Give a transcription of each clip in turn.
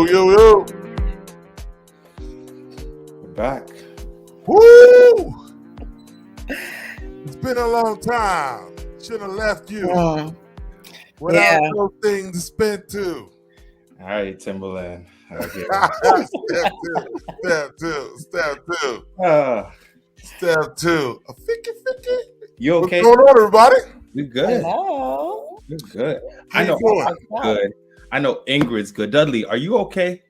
Yo. We're back. Woo! It's been a long time. Should have left you without those things to spend too. All right, Timberland. Okay. Step two. A 50-50. You okay? What's going on, everybody? You good? Hello. You good? How I you know doing? I'm good. I know Ingrid's good. Dudley, are you okay?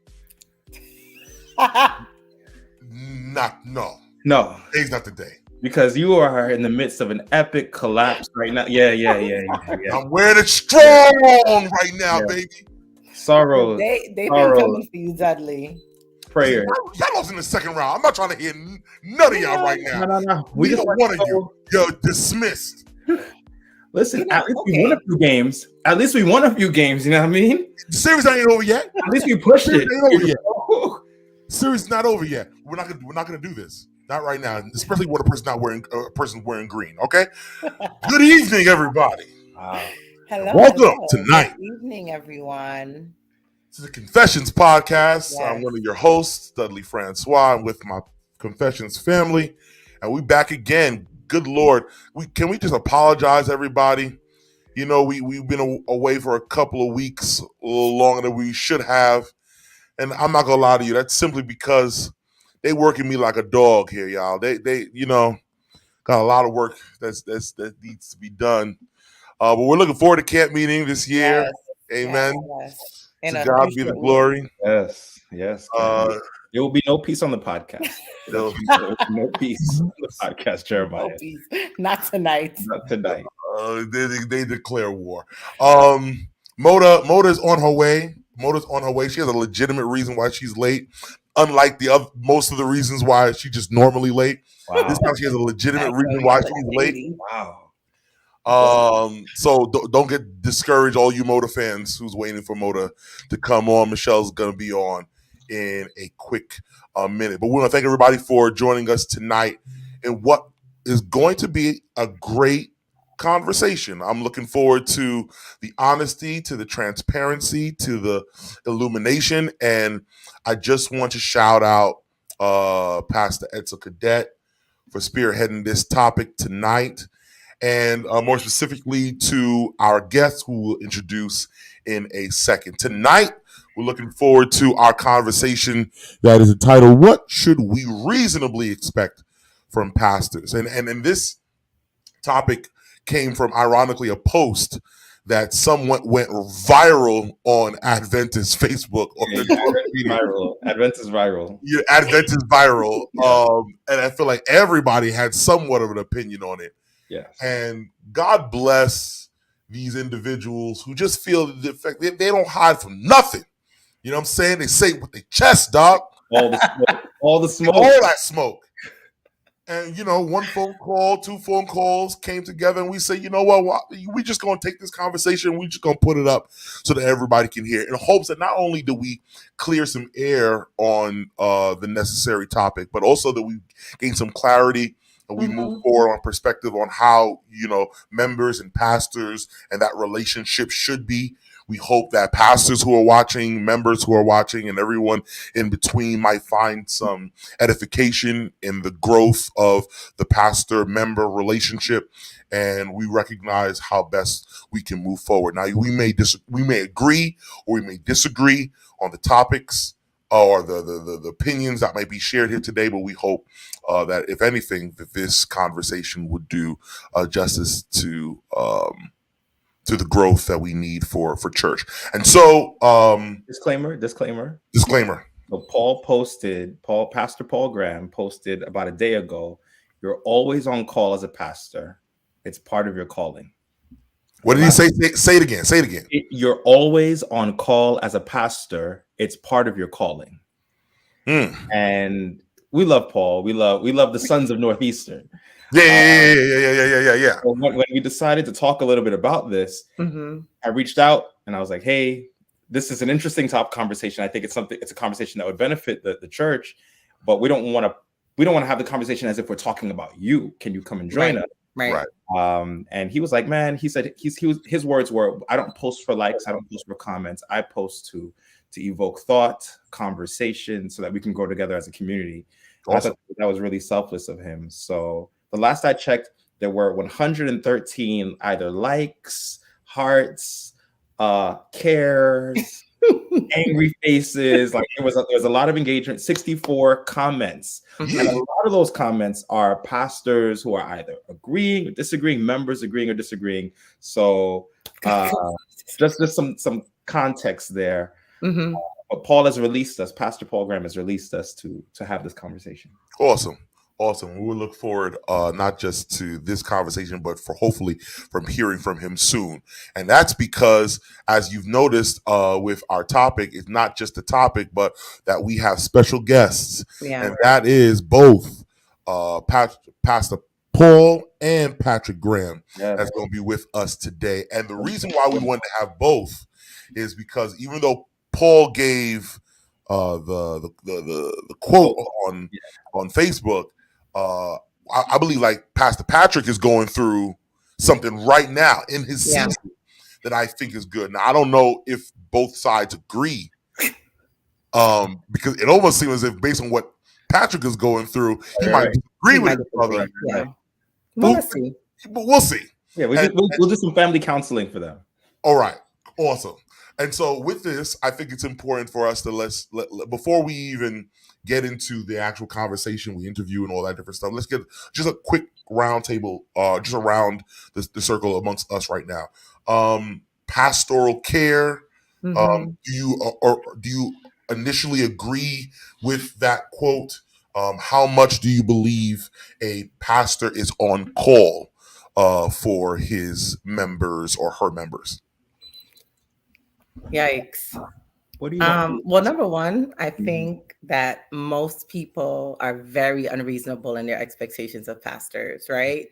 No. No, Today's not the day. because you are in the midst of an epic collapse right now. Yeah. I'm wearing it strong right now, baby. Sorrow, They've been sorrow, coming for you, Dudley. prayer. Y'all lost in the second round. I'm not trying to hear none of y'all right now. No. Neither one of you. You're dismissed. Listen, at least we won a few games. At least we won a few games. You know what I mean? The series ain't over yet. At least we pushed it. Ain't over yet. Series is not over yet. We're not gonna do this. Not right now. Especially when a person's wearing green. Okay. Good evening, everybody. Hello. Welcome tonight. Good evening, everyone. This is a Confessions podcast. Yes. I'm one of your hosts, Dudley Francois. I'm with my Confessions family, and we back again. Good Lord, can we just apologize, everybody? You know, we've been away for a couple of weeks, a little longer than we should have, and I'm not gonna lie to you. That's simply because they working me like a dog here, y'all. They got a lot of work that needs to be done. But we're looking forward to camp meeting this year. Yes. Amen. Yes. To God be the glory. Yes. There will be no peace on the podcast. There will be no peace on the podcast, Jeremiah. No peace. Not tonight. Not tonight. They declare war. Mota's on her way. Mota's on her way. She has a legitimate reason why she's late. Unlike most of the reasons why she's just normally late. Wow. This time she has a legitimate reason why she's late. Wow. So don't get discouraged, all you Mota fans who's waiting for Mota to come on. Michelle's gonna be on in a quick minute. But we want to thank everybody for joining us tonight in what is going to be a great conversation. I'm looking forward to the honesty, to the transparency, to the illumination. And I just want to shout out Pastor Edsel Cadet for spearheading this topic tonight, and more specifically to our guests who we'll introduce in a second. Tonight, we're looking forward to our conversation that is entitled, What Should We Reasonably Expect from Pastors? And this topic came from, ironically, a post that somewhat went viral on Adventist Facebook. Adventist viral. Yeah, Adventist viral. And I feel like everybody had somewhat of an opinion on it. Yeah. And God bless these individuals who just feel the fact they don't hide from nothing. You know what I'm saying? They say it with their chest, dog. All the smoke. All the smoke. All that smoke. And, you know, one phone call, two phone calls came together, and we say, you know what, we just going to take this conversation, we just going to put it up so that everybody can hear, in hopes that not only do we clear some air on the necessary topic, but also that we gain some clarity and we move forward on perspective on how, you know, members and pastors and that relationship should be. We hope that pastors who are watching, members who are watching, and everyone in between might find some edification in the growth of the pastor-member relationship, and we recognize how best we can move forward. Now, we may agree or we may disagree on the topics or the opinions that might be shared here today, but we hope that, if anything, that this conversation would do justice to the growth that we need for church. And so disclaimer. So Pastor Paul Graham posted about a day ago, you're always on call as a pastor. It's part of your calling. What did he say? Say it again. You're always on call as a pastor. It's part of your calling. And we love Paul. We love the Sons of Northeastern. Yeah. So when we decided to talk a little bit about this, I reached out and I was like, hey, this is an interesting top conversation. I think it's a conversation that would benefit the church, but we don't want to have the conversation as if we're talking about you. Can you come and join us? Right. And he was like, man, he said his words were, I don't post for likes, I don't post for comments. I post to evoke thought, conversation, so that we can grow together as a community. Awesome. I thought that was really selfless of him. So the last I checked, there were 113 either likes, hearts, cares, angry faces. Like there was a lot of engagement. 64 comments, and a lot of those comments are pastors who are either agreeing or disagreeing, members agreeing or disagreeing. So just some context there. But Paul has released us. Pastor Paul Graham has released us to have this conversation. Awesome. We will look forward not just to this conversation, but for hopefully from hearing from him soon. And that's because, as you've noticed with our topic, it's not just the topic, but that we have special guests. Yeah. And that is both Pastor Paul and Patrick Graham that's going to be with us today. And the reason why we wanted to have both is because even though Paul gave the quote on Facebook, I believe like Pastor Patrick is going through something right now in his season that I think is good. Now, I don't know if both sides agree, because it almost seems as if based on what Patrick is going through, he might disagree with his brother. Yeah. We'll see. But we'll see. Yeah, we'll do some family counseling for them. All right. Awesome. And so with this, I think it's important for us to before we even get into the actual conversation, we interview and all that different stuff, let's get just a quick round table, just around the circle amongst us right now. Pastoral care. Do you initially agree with that quote? How much do you believe a pastor is on call for his members or her members? Yikes. What do you well, number one, I think that most people are very unreasonable in their expectations of pastors, right?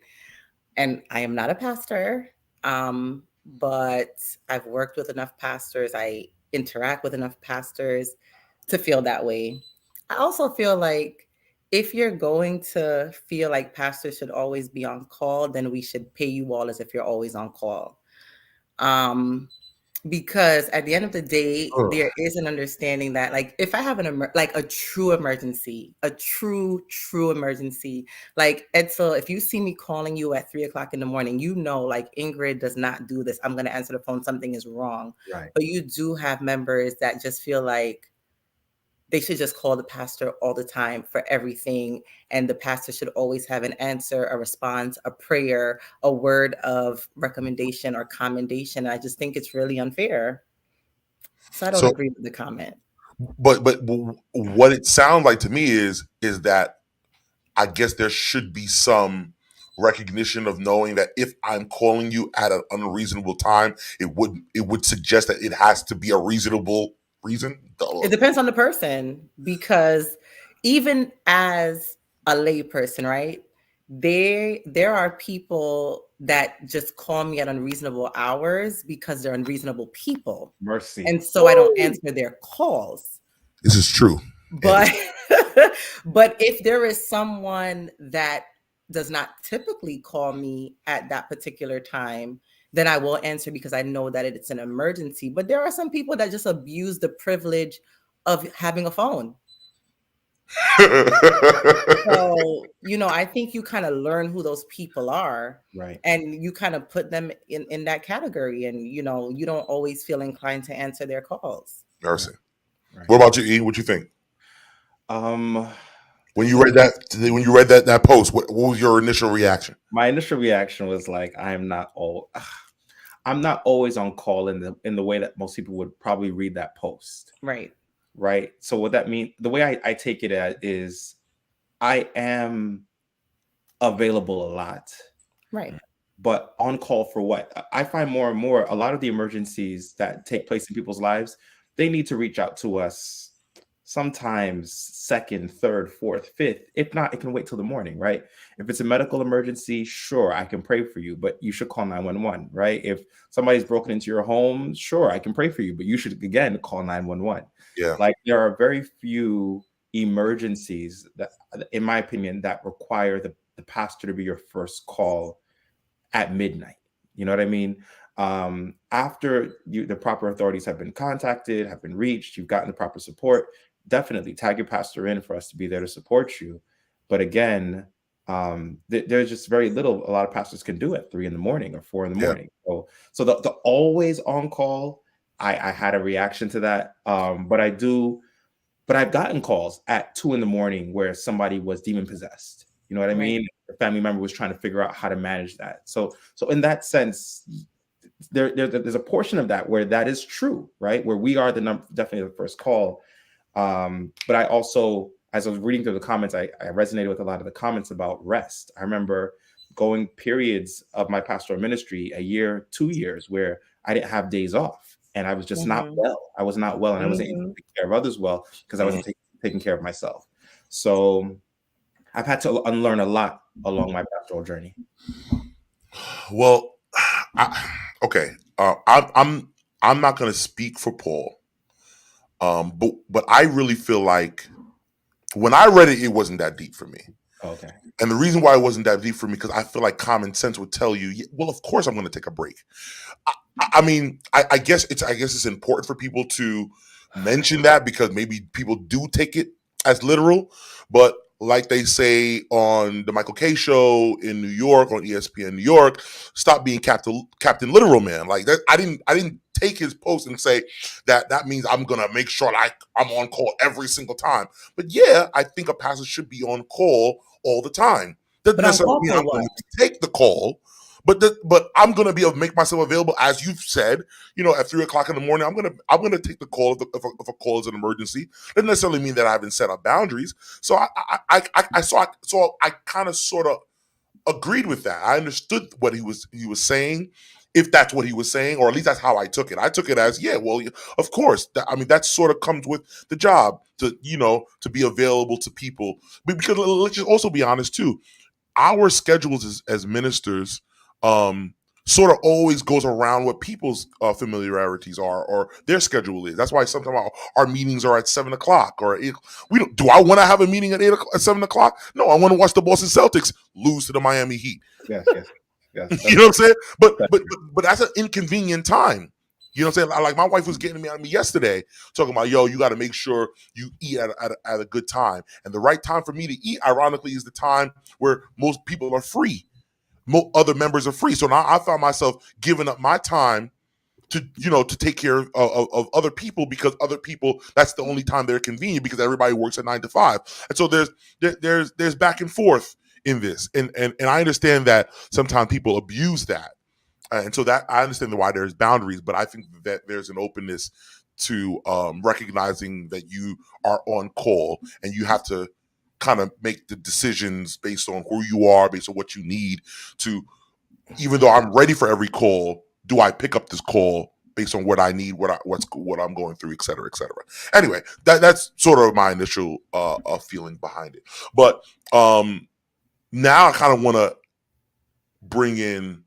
And I am not a pastor, but I've worked with enough pastors. I interact with enough pastors to feel that way. I also feel like if you're going to feel like pastors should always be on call, then we should pay you all as if you're always on call. Because at the end of the day, there is an understanding that, like, if I have like a true emergency, true emergency, like Edsel, if you see me calling you at 3:00 in the morning, like Ingrid does not do this. I'm going to answer the phone. Something is wrong. Right. But you do have members that just feel like they should just call the pastor all the time for everything. And the pastor should always have an answer, a response, a prayer, a word of recommendation or commendation. I just think it's really unfair. So I don't agree with the comment. But what it sounds like to me is that I guess there should be some recognition of knowing that if I'm calling you at an unreasonable time, it would suggest that it has to be a reasonable reason. It depends on the person, because even as a lay person, right, there are people that just call me at unreasonable hours because they're unreasonable people. Mercy. And so I don't answer their calls. This is true. But but if there is someone that does not typically call me at that particular time, then I will answer because I know that it's an emergency. But there are some people that just abuse the privilege of having a phone. So, I think you kind of learn who those people are. Right. And you kind of put them in that category. And, you don't always feel inclined to answer their calls. Mercy. Right. What about you, E? What you think? When you read that post, what was your initial reaction? My initial reaction was like, I'm not always on call in the way that most people would probably read that post. Right. So what that means, the way I take it as is, I am available a lot. Right. But on call for what? I find more and more, a lot of the emergencies that take place in people's lives, they need to reach out to us sometimes second, third, fourth, fifth. If not, it can wait till the morning, right? If it's a medical emergency, sure, I can pray for you, but you should call 911, right? If somebody's broken into your home, sure, I can pray for you, but you should, again, call 911. Yeah. Like, there are very few emergencies that, in my opinion, that require the pastor to be your first call at midnight. You know what I mean? After the proper authorities have been contacted, have been reached, you've gotten the proper support, definitely tag your pastor in for us to be there to support you. But again, there's just very little a lot of pastors can do at 3 a.m. or 4 a.m. So the always on call, I had a reaction to that. But I've gotten calls at 2 a.m. where somebody was demon possessed. You know what I mean? A family member was trying to figure out how to manage that. So in that sense, there's a portion of that where that is true, right? Where we are definitely the first call. But I also, as I was reading through the comments, I resonated with a lot of the comments about rest. I remember going periods of my pastoral ministry, a year, 2 years, where I didn't have days off and I was just not well. I was not well, and I wasn't able to take care of others well because I wasn't taking care of myself. So I've had to unlearn a lot along my pastoral journey. Well, okay. I'm not going to speak for Paul, but I really feel like when I read it, it wasn't that deep for me. Okay. And the reason why it wasn't that deep for me, because I feel like common sense would tell you, well, of course I'm going to take a break. I mean, I guess it's important for people to mention that because maybe people do take it as literal, but like they say on the Michael K show in New York, on ESPN New York, stop being Captain Literal, man. Like that, I didn't take his post and say that means I'm gonna make sure I'm on call every single time. But yeah, I think a pastor should be on call all the time. Doesn't necessarily mean I'm going to take the call, but I'm gonna make myself available, as you've said. At 3 o'clock in the morning, I'm gonna take the call if a call is an emergency. Doesn't necessarily mean that I haven't set up boundaries. So I kind of sort of agreed with that. I understood what he was saying, if that's what he was saying, or at least that's how I took it. I took it as, yeah, well, of course. That sort of comes with the job to be available to people. Because let's just also be honest too, our schedules as ministers sort of always goes around what people's familiarities are or their schedule is. That's why sometimes our meetings are at 7:00 or 8. We don't. Do I want to have a meeting at 7:00? No, I want to watch the Boston Celtics lose to the Miami Heat. Yes. You know what I'm saying? But that's an inconvenient time. You know what I'm saying? Like my wife was getting me yesterday, talking about, yo, you got to make sure you eat at a good time. And the right time for me to eat, ironically, is the time where most people are free. Other members are free. So now I found myself giving up my time to take care of other people, because other people, that's the only time they're convenient, because everybody works at 9 to 5. And so there's back and forth in this. And I understand that sometimes people abuse that. And so that I understand why there's boundaries, but I think that there's an openness to recognizing that you are on call and you have to kind of make the decisions based on who you are, based on what you need to, even though I'm ready for every call, do I pick up this call based on what I need, what I'm going through, et cetera, et cetera. Anyway, that's sort of my initial feeling behind it. But now I kind of want to bring in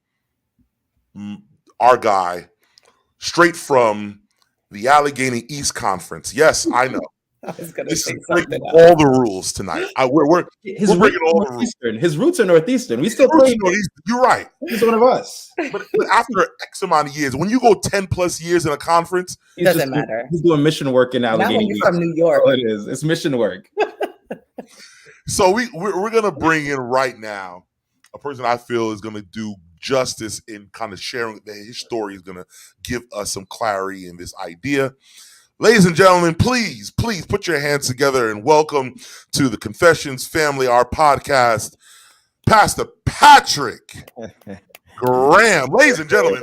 our guy straight from the Allegheny East Conference. Yes, I know. I was going to This say is breaking something all the rules tonight. We're breaking all the rules. His roots are Northeastern. We still play. You're right. He's one of us. But after X amount of years, when you go 10 plus years in a conference, it doesn't matter. He's doing mission work in Allegheny. Not when you're from New York. Oh, it is. It's mission work. So we're gonna bring in right now a person I feel is gonna do justice in kind of sharing that his story is gonna give us some clarity in this idea. Ladies and gentlemen, please put your hands together and welcome to the Confessions Family, our podcast, Pastor Patrick Graham. Ladies and gentlemen,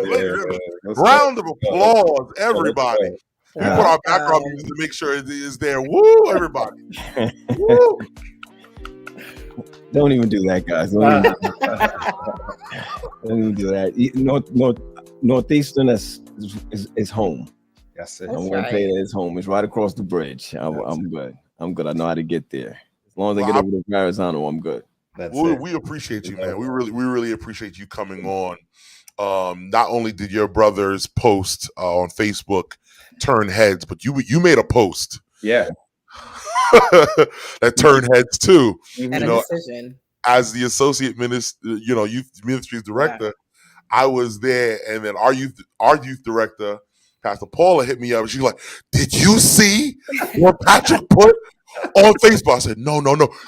round of applause, everybody. We put our background music to make sure it is there. Woo, everybody. Woo. Don't even do that, guys. Don't even do that. Northeastern is home. Yes, I'm going to say that it's home. It's right across the bridge. I'm good. I know how to get there. As long as I get over to Verrazano, I'm good. We appreciate you, man. We really appreciate you coming on. Not only did your brothers post on Facebook turn heads, but you made a post. Yeah. That turned heads too. And a decision. As the associate minister, youth ministries director, I was there, and then our youth director, Pastor Paula, hit me up. She's like, "Did you see what Patrick put on Facebook?" I said, "No.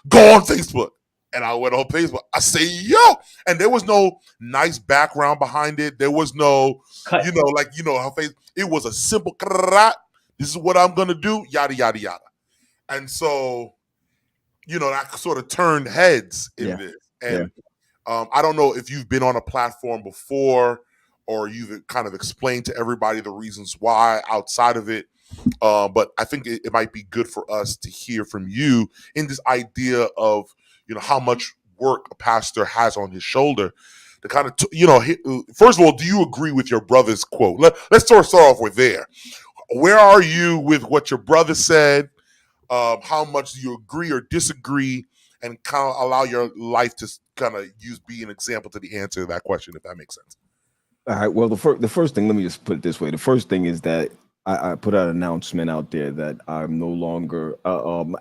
Go on Facebook." And I went on Facebook. I say, "Yo," and there was no nice background behind it. There was no, how Facebook. It was a simple. This is what I'm gonna do. Yada yada yada. And so, that sort of turned heads in this. And I don't know if you've been on a platform before or you've kind of explained to everybody the reasons why outside of it. But I think it might be good for us to hear from you in this idea of, how much work a pastor has on his shoulder to kind of, first of all, do you agree with your brother's quote? Let's sort of start off with there. Where are you with what your brother said? How much do you agree or disagree, and kind of allow your life to kind of be an example to the answer to that question, if that makes sense? All right. Well, the first thing, let me just put it this way. The first thing is that I put an announcement out there that I'm no longer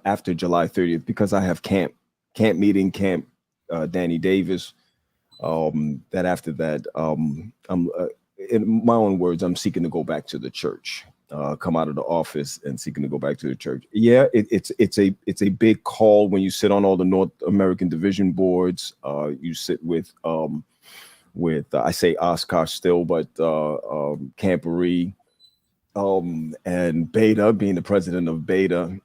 after July 30th, because I have camp meeting, Danny Davis. That after that, I'm in my own words, I'm seeking to go back to the church. Come out of the office and seeking to go back to the church. Yeah, it's a big call when you sit on all the North American division boards. You sit with I say Oscar still, but Campery, and Beta, being the president of Beta.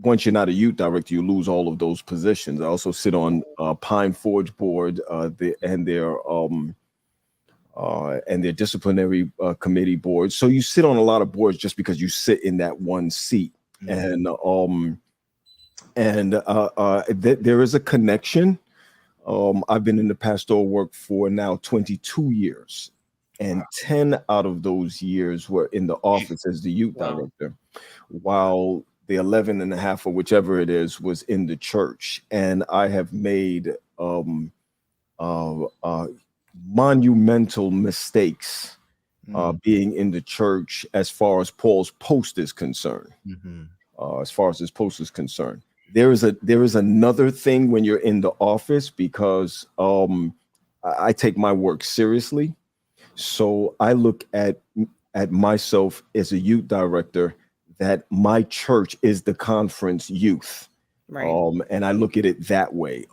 Once you're not a youth director, you lose all of those positions. I also sit on Pine Forge board and their disciplinary committee boards. So you sit on a lot of boards just because you sit in that one seat. Mm-hmm. There is a connection. I've been in the pastoral work for now 22 years, and 10 out of those years were in the office as the youth director, while the 11 and a half or whichever it is was in the church. And I have made monumental mistakes being in the church as far as Paul's post is concerned. As far as his post is concerned, there is another thing when you're in the office, because I take my work seriously. So I look at myself as a youth director, that my church is the conference youth. Right. And I look at it that way.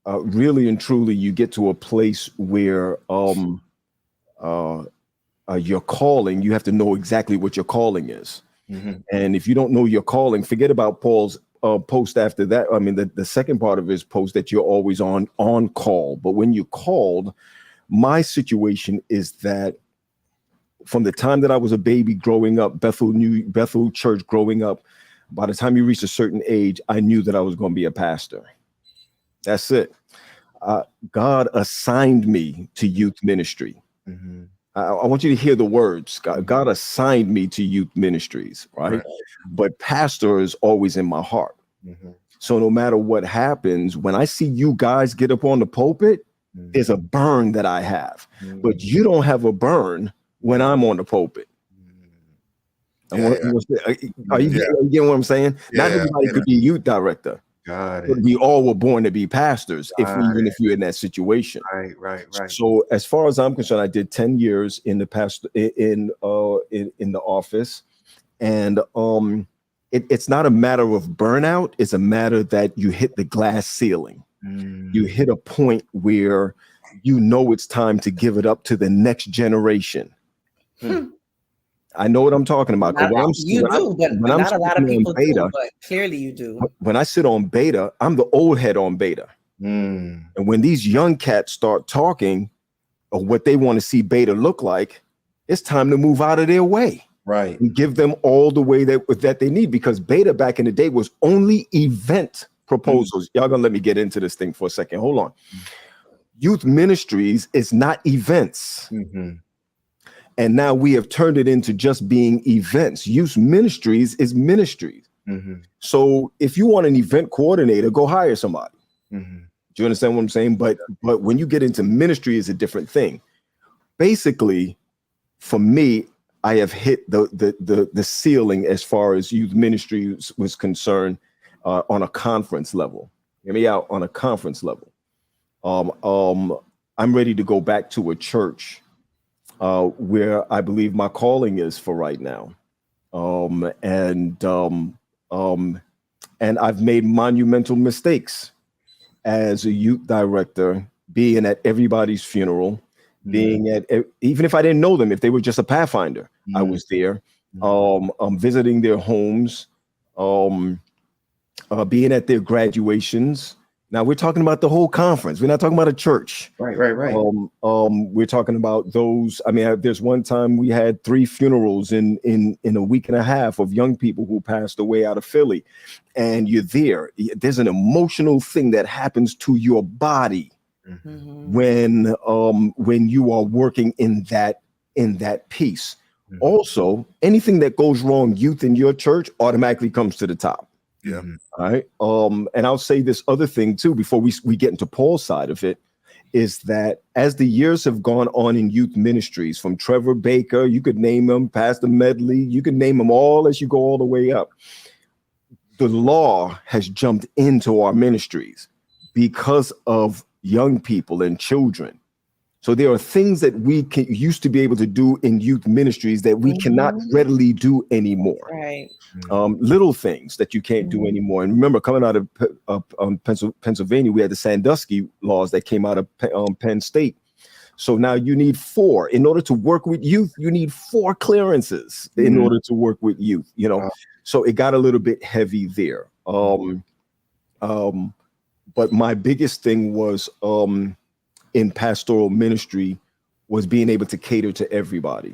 Really and truly, you get to a place where your calling, you have to know exactly what your calling is. And if you don't know your calling, forget about Paul's post after that. I mean, the second part of his post, that you're always on call. But when you're called, my situation is that from the time that I was a baby growing up, Bethel Church growing up, by the time you reach a certain age, I knew that I was going to be a pastor. That's it. God assigned me to youth ministry. I want you to hear the words. God assigned me to youth ministries, right? But pastor is always in my heart. So no matter what happens, when I see you guys get up on the pulpit, there's a burn that I have. But you don't have a burn when I'm on the pulpit. Are you getting what I'm saying? Not everybody could be a youth director. But we all were born to be pastors, even if you're in that situation. Right. So as far as I'm concerned, I did 10 years in the in the office, and it's not a matter of burnout. It's a matter that you hit the glass ceiling. You hit a point where you know it's time to give it up to the next generation. I know what I'm talking about. Not a lot of people do, but clearly you do. When I sit on beta, I'm the old head on beta. And when these young cats start talking of what they want to see beta look like, it's time to move out of their way. Right. And give them all the way that they need, because beta back in the day was only event proposals. Y'all gonna let me get into this thing for a second. Hold on. Youth ministries is not events. And now we have turned it into just being events. Youth ministries is ministries. So if you want an event coordinator, go hire somebody. Do you understand what I'm saying? But when you get into ministry, is a different thing. Basically, for me, I have hit the ceiling as far as youth ministry was concerned on a conference level. Hear me out, on a conference level. I'm ready to go back to a church where I believe my calling is for right now. And I've made monumental mistakes as a youth director, being at everybody's funeral, being at, even if I didn't know them, if they were just a pathfinder, I was there, visiting their homes, being at their graduations. Now we're talking about the whole conference. We're not talking about a church. Right. We're talking about those. I mean, there's one time we had 3 funerals in a week and a half of young people who passed away out of Philly. And you're there. There's an emotional thing that happens to your body when you are working in that piece. Also, anything that goes wrong, youth in your church automatically comes to the top. Yeah. All right. And I'll say this other thing too, before we get into Paul's side of it, is that as the years have gone on in youth ministries, from Trevor Baker, you could name him, Pastor Medley, you could name them all as you go all the way up. The law has jumped into our ministries because of young people and children. So there are things that we used to be able to do in youth ministries that we cannot readily do anymore. Right. Little things that you can't do anymore. And remember, coming out of Pennsylvania, we had the Sandusky laws that came out of Penn State. So now you need 4. In order to work with youth, you need 4 clearances in order to work with youth, you know. Wow. So it got a little bit heavy there. But my biggest thing was in pastoral ministry was being able to cater to everybody.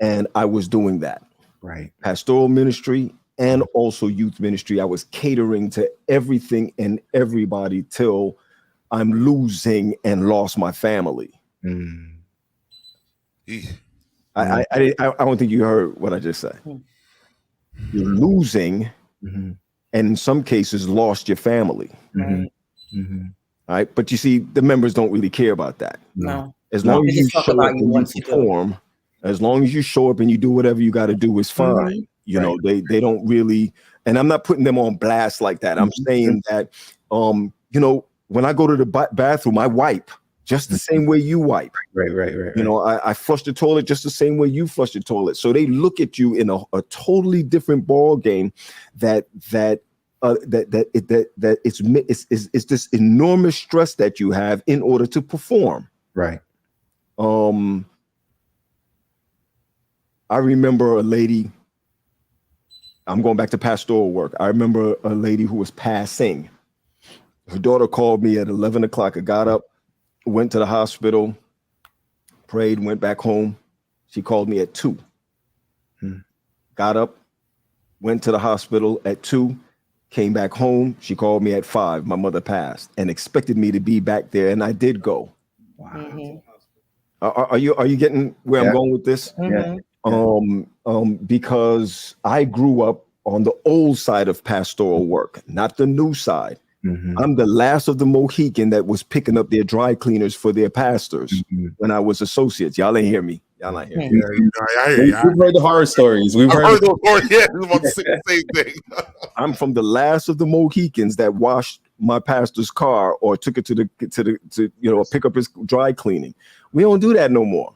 And I was doing that. Right. Pastoral ministry and also youth ministry. I was catering to everything and everybody till I'm losing and lost my family. I don't think you heard what I just said. You're losing and in some cases lost your family. All right. But you see, the members don't really care about that. No. As long as They you just talk show about up you and you once you do. perform, as long as you show up and you do whatever you got to do is fine. Mhm. You know, they don't really, and I'm not putting them on blast like that. I'm saying that, you know, when I go to the bathroom, I wipe just the same way you wipe. Right. You know, I flush the toilet just the same way you flush the toilet. So they look at you in a totally different ball game. It's this enormous stress that you have in order to perform. Right. I remember a lady. I'm going back to pastoral work. I remember a lady who was passing. Her daughter called me at 11 o'clock. I got up, went to the hospital, prayed, went back home. She called me at 2. Got up, went to the hospital at 2, came back home. She called me at 5. My mother passed and expected me to be back there, and I did go. Wow. Mhm. Are you getting where I'm going with this? Mhm. Because I grew up on the old side of pastoral work, not the new side. I'm the last of the Mohican that was picking up their dry cleaners for their pastors when I was associates. Y'all ain't hear me. Y'all not hear me. We've heard the horror stories. We've heard those stories. Yeah, I was about to say the same thing. I'm from the last of the Mohicans that washed my pastor's car or took it to pick up his dry cleaning. We don't do that no more.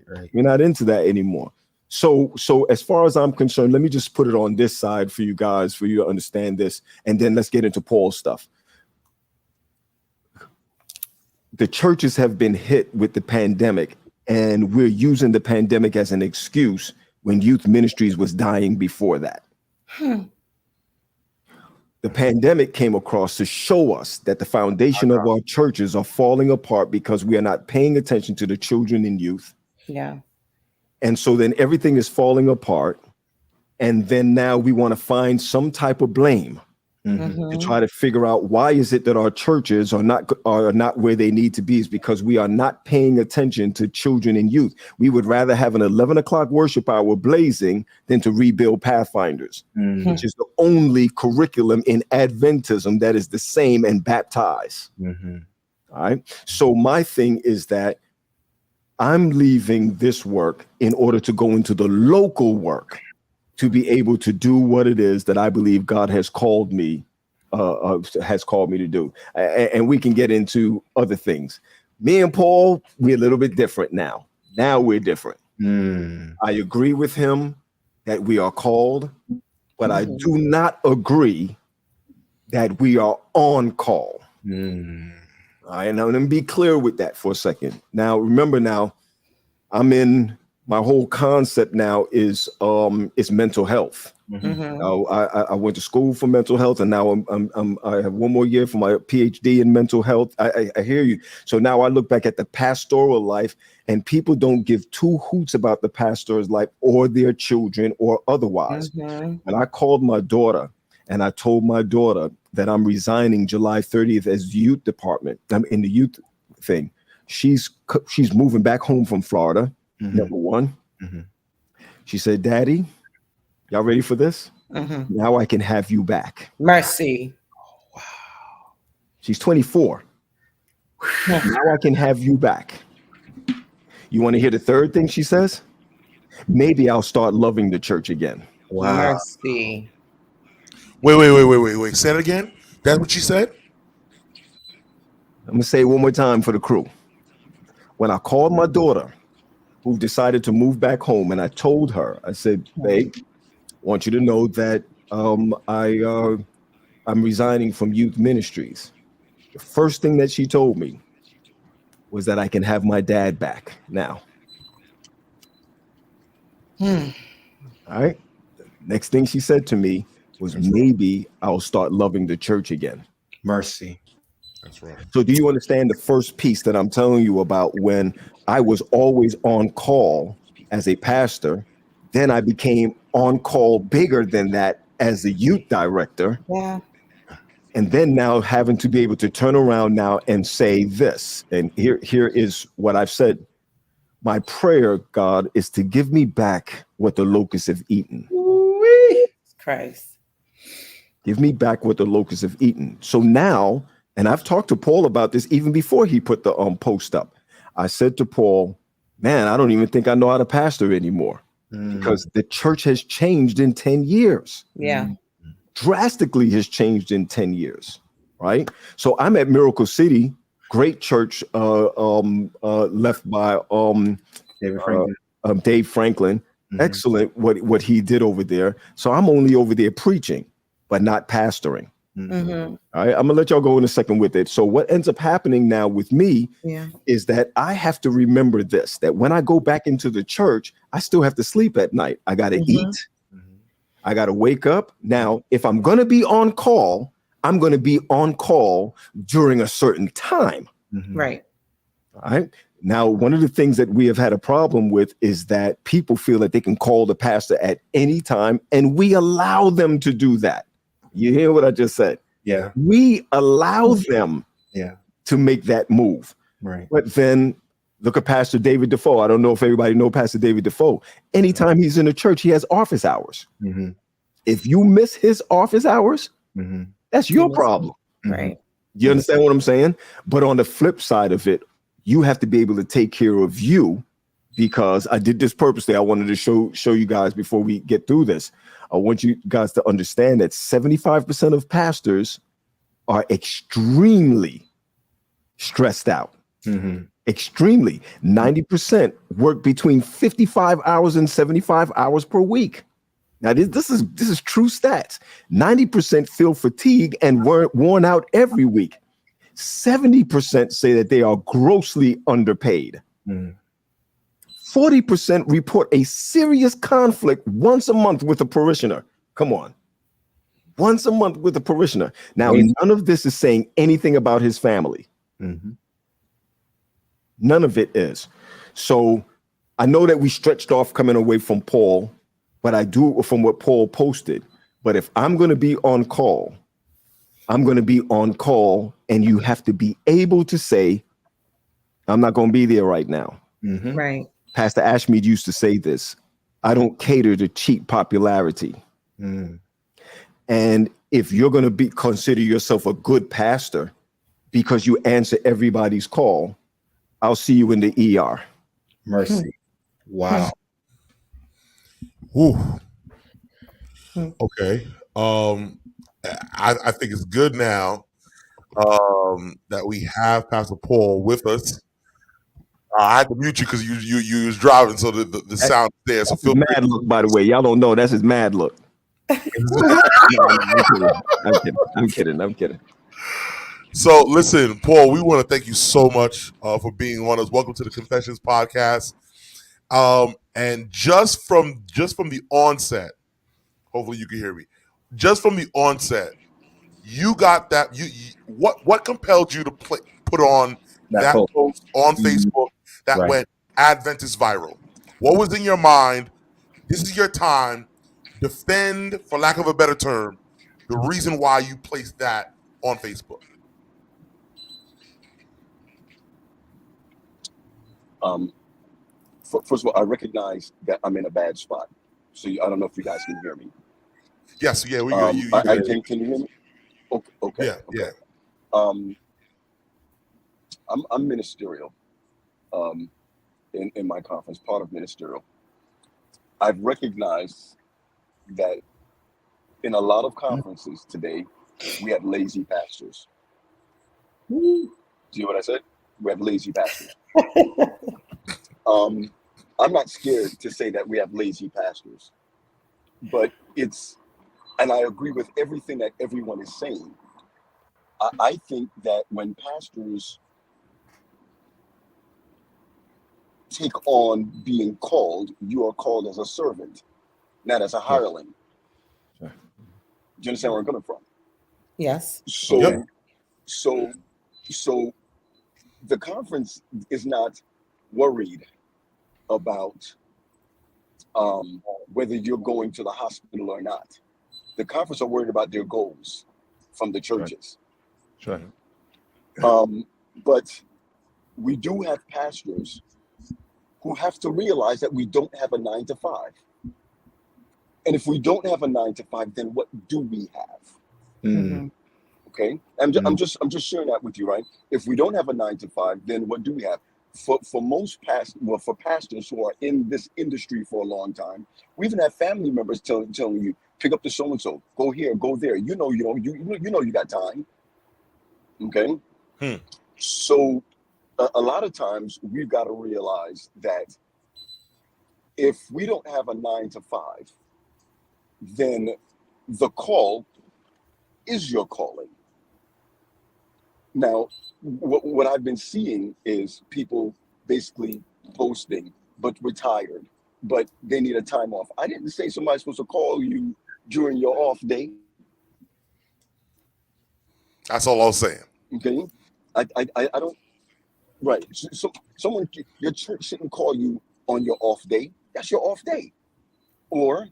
Right. We're not into that anymore. So as far as I'm concerned, let me just put it on this side for you guys, for you to understand this, and then let's get into Paul's stuff. The churches have been hit with the pandemic, and we're using the pandemic as an excuse when youth ministries was dying before that. The pandemic came across to show us that the foundation of our churches are falling apart because we are not paying attention to the children and youth. Yeah. And so then everything is falling apart. And then now we want to find some type of blame to try to figure out why is it that our churches are not where they need to be, is because we are not paying attention to children and youth. We would rather have an 11 o'clock worship hour blazing than to rebuild Pathfinders, which is the only curriculum in Adventism that is the same and baptize. All right. So my thing is that I'm leaving this work in order to go into the local work to be able to do what it is that I believe God has called me to do. And we can get into other things. Me and Paul, we're a little bit different now. Now we're different. I agree with him that we are called, but I do not agree that we are on call. All right, now let me be clear with that for a second. Now, remember my whole concept now is mental health. I went to school for mental health, and now I have one more year for my PhD in mental health. I hear you. So now I look back at the pastoral life, and people don't give two hoots about the pastor's life or their children or otherwise. And I called my daughter, and I told my daughter that I'm resigning July 30th as youth department. I'm in the youth thing. She's moving back home from Florida. Number one. She said, "Daddy, y'all ready for this? Now I can have you back." Mercy. Wow. She's 24. Now I can have you back. You want to hear the third thing she says? Maybe I'll start loving the church again. Wow. Mercy. Wait. Say it again. That's what she said? I'm going to say it one more time for the crew. When I called my daughter, who decided to move back home, and I told her, I said, "Babe, I want you to know that I'm resigning from youth ministries." The first thing that she told me was that I can have my dad back now. All right. Next thing she said to me was, "Maybe I'll start loving the church again." Mercy. That's right. So do you understand the first piece that I'm telling you about? When I was always on call as a pastor, then I became on call bigger than that as a youth director. Yeah. And then now having to be able to turn around now and say this. And here is what I've said. My prayer, God, is to give me back what the locusts have eaten. Christ. Give me back what the locusts have eaten. So now, And I've talked to Paul about this even before he put the post up. I said to Paul, man, I don't even think I know how to pastor anymore because the church has changed in 10 years. Yeah. Drastically has changed in 10 years, right? So I'm at Miracle City, great church left by Dave Franklin. Excellent what he did over there. So I'm only over there preaching, but not pastoring. All right, I'm gonna let y'all go in a second with it. So what ends up happening now with me is that I have to remember this, that when I go back into the church, I still have to sleep at night. I gotta eat. I gotta wake up. Now, if I'm gonna be on call, I'm gonna be on call during a certain time. Right. All right. Now, one of the things that we have had a problem with is that people feel that they can call the pastor at any time, and we allow them to do that. You hear what I just said? Yeah. We allow them to make that move. Right. But then look at Pastor David Defoe. I don't know if everybody know Pastor David Defoe. Anytime he's in a church, he has office hours. If you miss his office hours, that's your problem. Right. You understand what I'm saying? But on the flip side of it, you have to be able to take care of you, because I did this purposely. I wanted to show you guys before we get through this. I want you guys to understand that 75% of pastors are extremely stressed out. Extremely. 90% work between 55 hours and 75 hours per week. Now, this is true stats. 90% feel fatigue and worn out every week. 70% say that they are grossly underpaid. 40% report a serious conflict once a month with a parishioner. Come on. Once a month with a parishioner. Now, none of this is saying anything about his family. None of it is. So I know that we stretched off coming away from Paul, but I do from what Paul posted. But if I'm going to be on call, I'm going to be on call, and you have to be able to say, I'm not going to be there right now. Right. Pastor Ashmead used to say this: I don't cater to cheap popularity. And if you're going to consider yourself a good pastor because you answer everybody's call, I'll see you in the ER. Mercy. Wow. Whew. Okay. I think it's good now that we have Pastor Paul with us. I had to mute you because you was driving, so the sound there. So feel mad look, by the way. Y'all don't know that's his mad look. I'm kidding. So listen, Paul, we want to thank you so much for being on us. Welcome to the Confessions Podcast. And just from the onset, hopefully you can hear me. Just from the onset, you got that. What compelled you to put on that post on Facebook that went Adventist viral? What was in your mind? This is your time. Defend, for lack of a better term, the reason why you placed that on Facebook. First of all, I recognize that I'm in a bad spot. So I don't know if you guys can hear me. Yes, yeah, we can you hear me? Okay. Yeah. I'm ministerial in my conference, part of ministerial. I've recognized that in a lot of conferences today, we have lazy pastors. Do you hear what I said? We have lazy pastors. I'm not scared to say that we have lazy pastors, but and I agree with everything that everyone is saying. I think that when pastors take on being called, you are called as a servant, not as a hireling. Sure. Do you understand where I'm coming from? Yes. So the conference is not worried about whether you're going to the hospital or not. The conference are worried about their goals from the churches. Sure. But we do have pastors who have to realize that we don't have a 9 to 5. And if we don't have a 9 to 5, then what do we have? Okay, I'm just sharing that with you, right? If we don't have a 9 to 5, then what do we have? For most for pastors who are in this industry for a long time, we even have family members telling you, pick up the so and so, go here, go there. You know you got time. Okay, so a lot of times we've got to realize that if we don't have a 9 to 5, then the call is your calling. Now, what I've been seeing is people basically posting, but retired, but they need a time off. I didn't say somebody's supposed to call you during your off day. That's all I was saying. Okay, I don't. Right. So someone, your church shouldn't call you on your off day. That's your off day. Or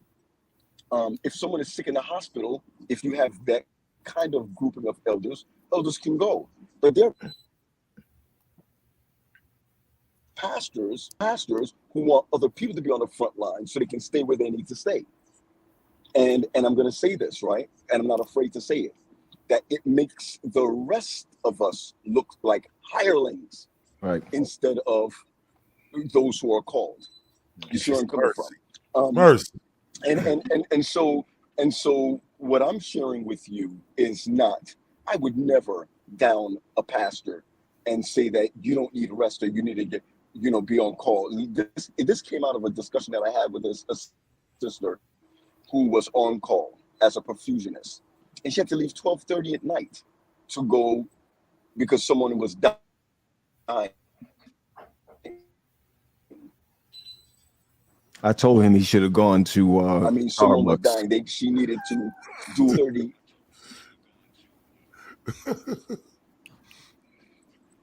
if someone is sick in the hospital, if you have that kind of grouping of elders can go. But there are pastors who want other people to be on the front line so they can stay where they need to stay. And I'm going to say this, right? And I'm not afraid to say it, that it makes the rest of us look like hirelings, right, instead of those who are called. You see where I'm coming from? Mercy. And so what I'm sharing with you is not, I would never down a pastor and say that you don't need rest or you need to get, be on call. This came out of a discussion that I had with a sister who was on call as a perfusionist. And she had to leave 12:30 at night to go because someone was dying. I told him he should have gone to someone was Starbucks. dying. She needed to do 30.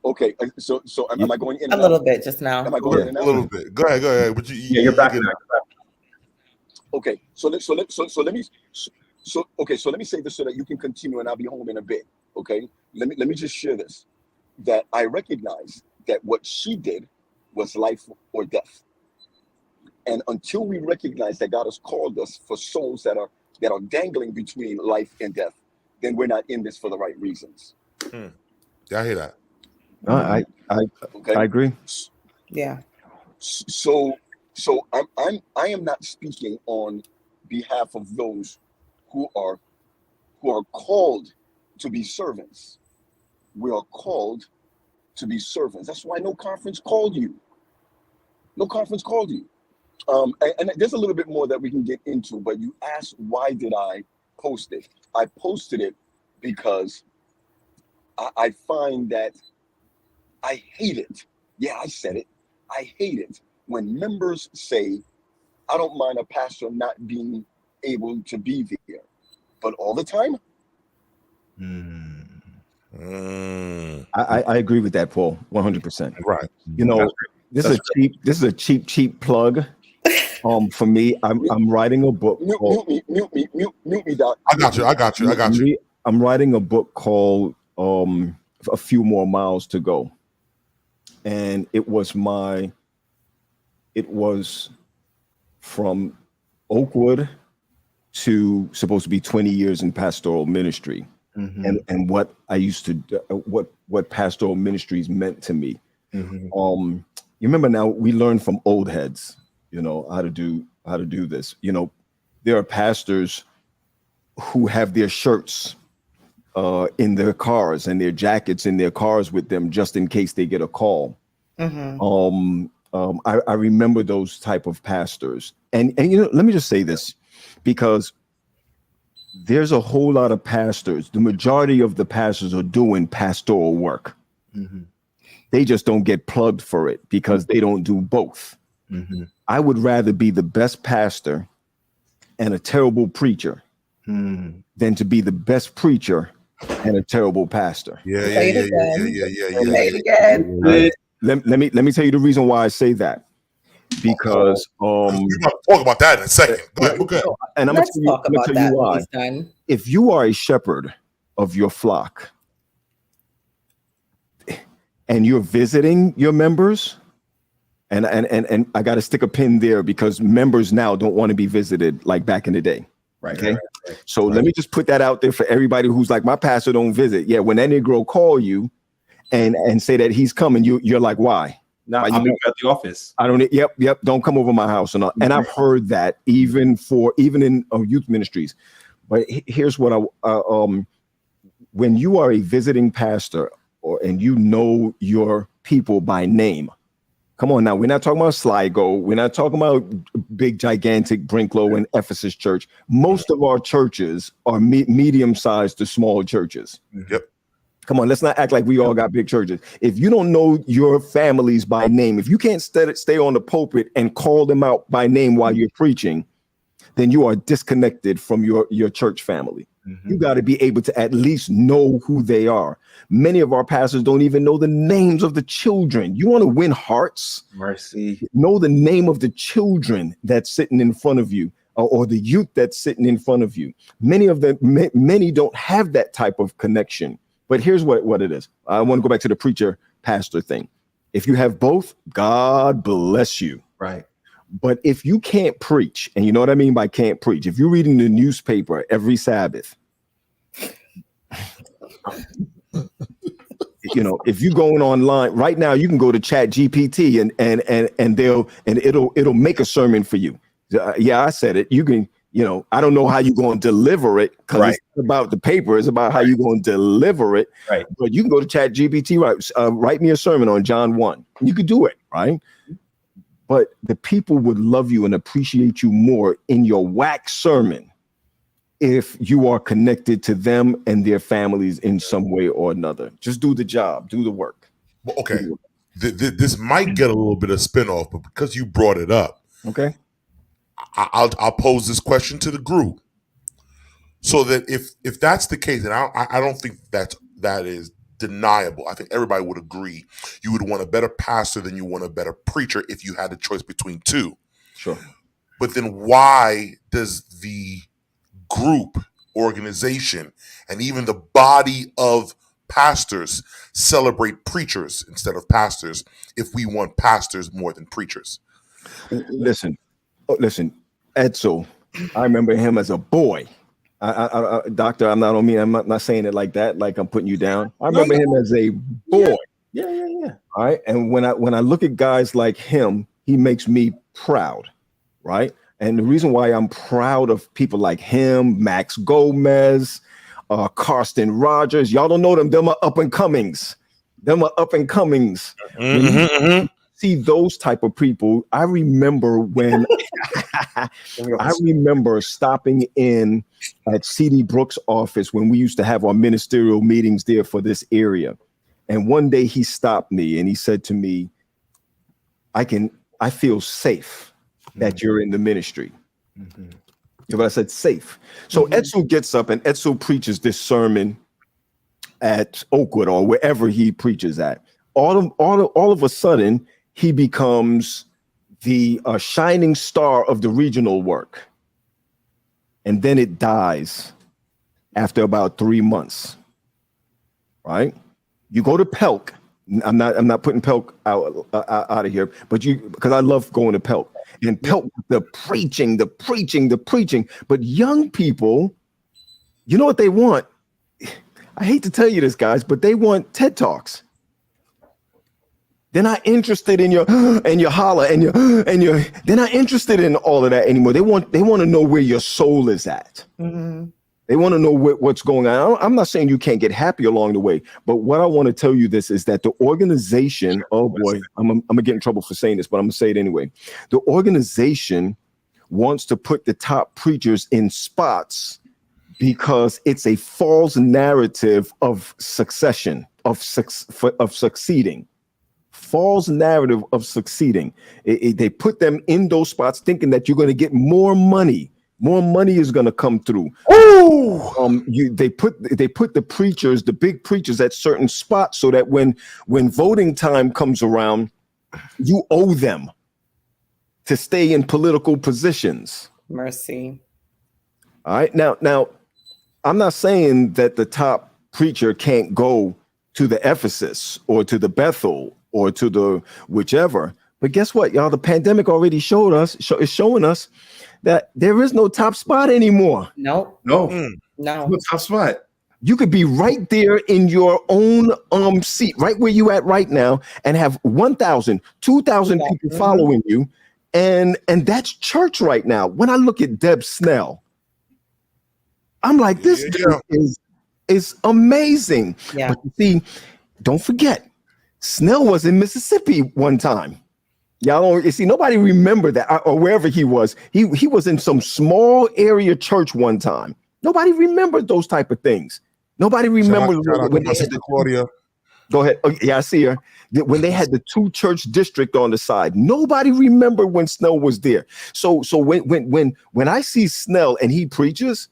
Okay, so am I going in a little bit just now? Am I going in and out? A little bit. Go ahead. But you're back. Okay, so let me say this so that you can continue, and I'll be home in a bit. Okay, let me just share this, that I recognize that what she did was life or death, and until we recognize that God has called us for souls that are dangling between life and death, then we're not in this for the right reasons. Yeah, I hear that. I agree. Yeah. So I am not speaking on behalf of those who are called to be servants. We are called to be servants. That's why no conference called you. No conference called you. And there's a little bit more that we can get into, but you asked, why did I post it? I posted it because I find that I hate it. Yeah, I said it. I hate it when members say, I don't mind a pastor not being able to be there, but all the time? I agree with that, Paul, 100%. Right. This is a cheap plug. For me, I'm writing a book. Mute me, Doc. I got you. I'm writing a book called A Few More Miles to Go. And it was from Oakwood to supposed to be 20 years in pastoral ministry. Mm-hmm. And what I used to what pastoral ministries meant to me. Mm-hmm. You remember, now we learn from old heads, how to do this. There are pastors who have their shirts in their cars and their jackets in their cars with them just in case they get a call. Mm-hmm. I remember those type of pastors, and let me just say this, because there's a whole lot of pastors. The majority of the pastors are doing pastoral work. Mm-hmm. They just don't get plugged for it because they don't do both. Mm-hmm. I would rather be the best pastor and a terrible preacher than to be the best preacher and a terrible pastor. Yeah. Let me tell you the reason why I say that. Because we're going to talk about that in a second. Go ahead. And I'm going to tell you why. If you are a shepherd of your flock and you're visiting your members, and I got to stick a pin there, because members now don't want to be visited like back in the day. Right. Okay. So let me just put that out there for everybody who's like, my pastor don't visit. Yeah, when that Negro call you and say that he's coming, you're like, why? No, Why I'm at the office. I don't. Yep. Don't come over my house. And I've heard that even in youth ministries. But here's what when you are a visiting pastor and you know your people by name. Come on now, we're not talking about Sligo. We're not talking about big, gigantic Brinklow and Ephesus Church. Most of our churches are medium-sized to small churches. Yep. Come on, let's not act like we all got big churches. If you don't know your families by name, if you can't stay on the pulpit and call them out by name while you're preaching, then you are disconnected from your church family. Mm-hmm. You got to be able to at least know who they are. Many of our pastors don't even know the names of the children. You want to win hearts? Mercy. Know the name of the children that's sitting in front of you or the youth that's sitting in front of you. Many don't have that type of connection. But here's what it is. I want to go back to the preacher pastor thing. If you have both, God bless you. Right. But if you can't preach, and you know what I mean by can't preach, if you're reading the newspaper every Sabbath, if you're going online right now, you can go to Chat GPT and it'll make a sermon for you. Yeah, I said it. You can, I don't know how you're going to deliver it because it's about the paper. It's about how you're going to deliver it. Right. But you can go to Chat GPT, write me a sermon on John 1. You could do it, right? But the people would love you and appreciate you more in your wax sermon if you are connected to them and their families in some way or another. Just do the job, do the work. Well, okay. This might get a little bit of spinoff, but because you brought it up, okay, I'll pose this question to the group, so that if that's the case, and I don't think that is deniable. I think everybody would agree you would want a better pastor than you want a better preacher if you had a choice between two. Sure. But then why does the group, organization, and even the body of pastors celebrate preachers instead of pastors if we want pastors more than preachers? Listen, Edsel, I remember him as a boy. Doctor, I'm not saying it like that, like I'm putting you down. I remember him as a boy. Yeah. All right. And when I look at guys like him, he makes me proud. Right. And the reason why I'm proud of people like him, Max Gomez, Karsten Rogers, y'all don't know them. Them are up and comings. Mm-hmm. See those type of people. I remember when I remember stopping in at C.D. Brooks' office when we used to have our ministerial meetings there for this area. And one day he stopped me and he said to me, I feel safe that you're in the ministry. Mm-hmm. Yeah, but I said safe. So Edsel gets up and Edsel preaches this sermon at Oakwood or wherever he preaches at. All of a sudden, he becomes the shining star of the regional work. And then it dies after about 3 months, right? You go to Pelk. I'm not putting Pelk out of here, but because I love going to Pelk. And Pelk, the preaching. But young people, you know what they want? I hate to tell you this, guys, but they want TED Talks. They're not interested in your holler and your. They're not interested in all of that anymore. They want to know where your soul is at. Mm-hmm. They want to know what's going on. I'm not saying you can't get happy along the way, but what I want to tell you this is that the organization. Oh boy, I'm gonna get in trouble for saying this, but I'm gonna say it anyway. The organization wants to put the top preachers in spots because it's a false narrative of succession, of succeeding. False narrative of succeeding. They put them in those spots thinking that you're going to get more money. More money is going to come through. They put the preachers, the big preachers, at certain spots so that when voting time comes around, you owe them to stay in political positions. Mercy. All right. Now, I'm not saying that the top preacher can't go to the Ephesus or to the Bethel or to the whichever, But guess what, y'all? The pandemic already is showing us that there is no top spot anymore. Nope. No, No. no tough spot. You could be right there in your own seat, right where you at right now, and have 1,000, 2,000 people following you. And that's church right now. When I look at Deb Snell, I'm like, this is amazing. Yeah. But you see, don't forget, Snell was in Mississippi one time. Y'all don't, you see, nobody remember that, or wherever he was. He was in some small area church one time. Nobody remembered those type of things. Nobody remembers when they had Claudia. Go ahead. Oh, yeah, I see her. When they had the 2 church district on the side, nobody remembered when Snell was there. So when I see Snell and he preaches,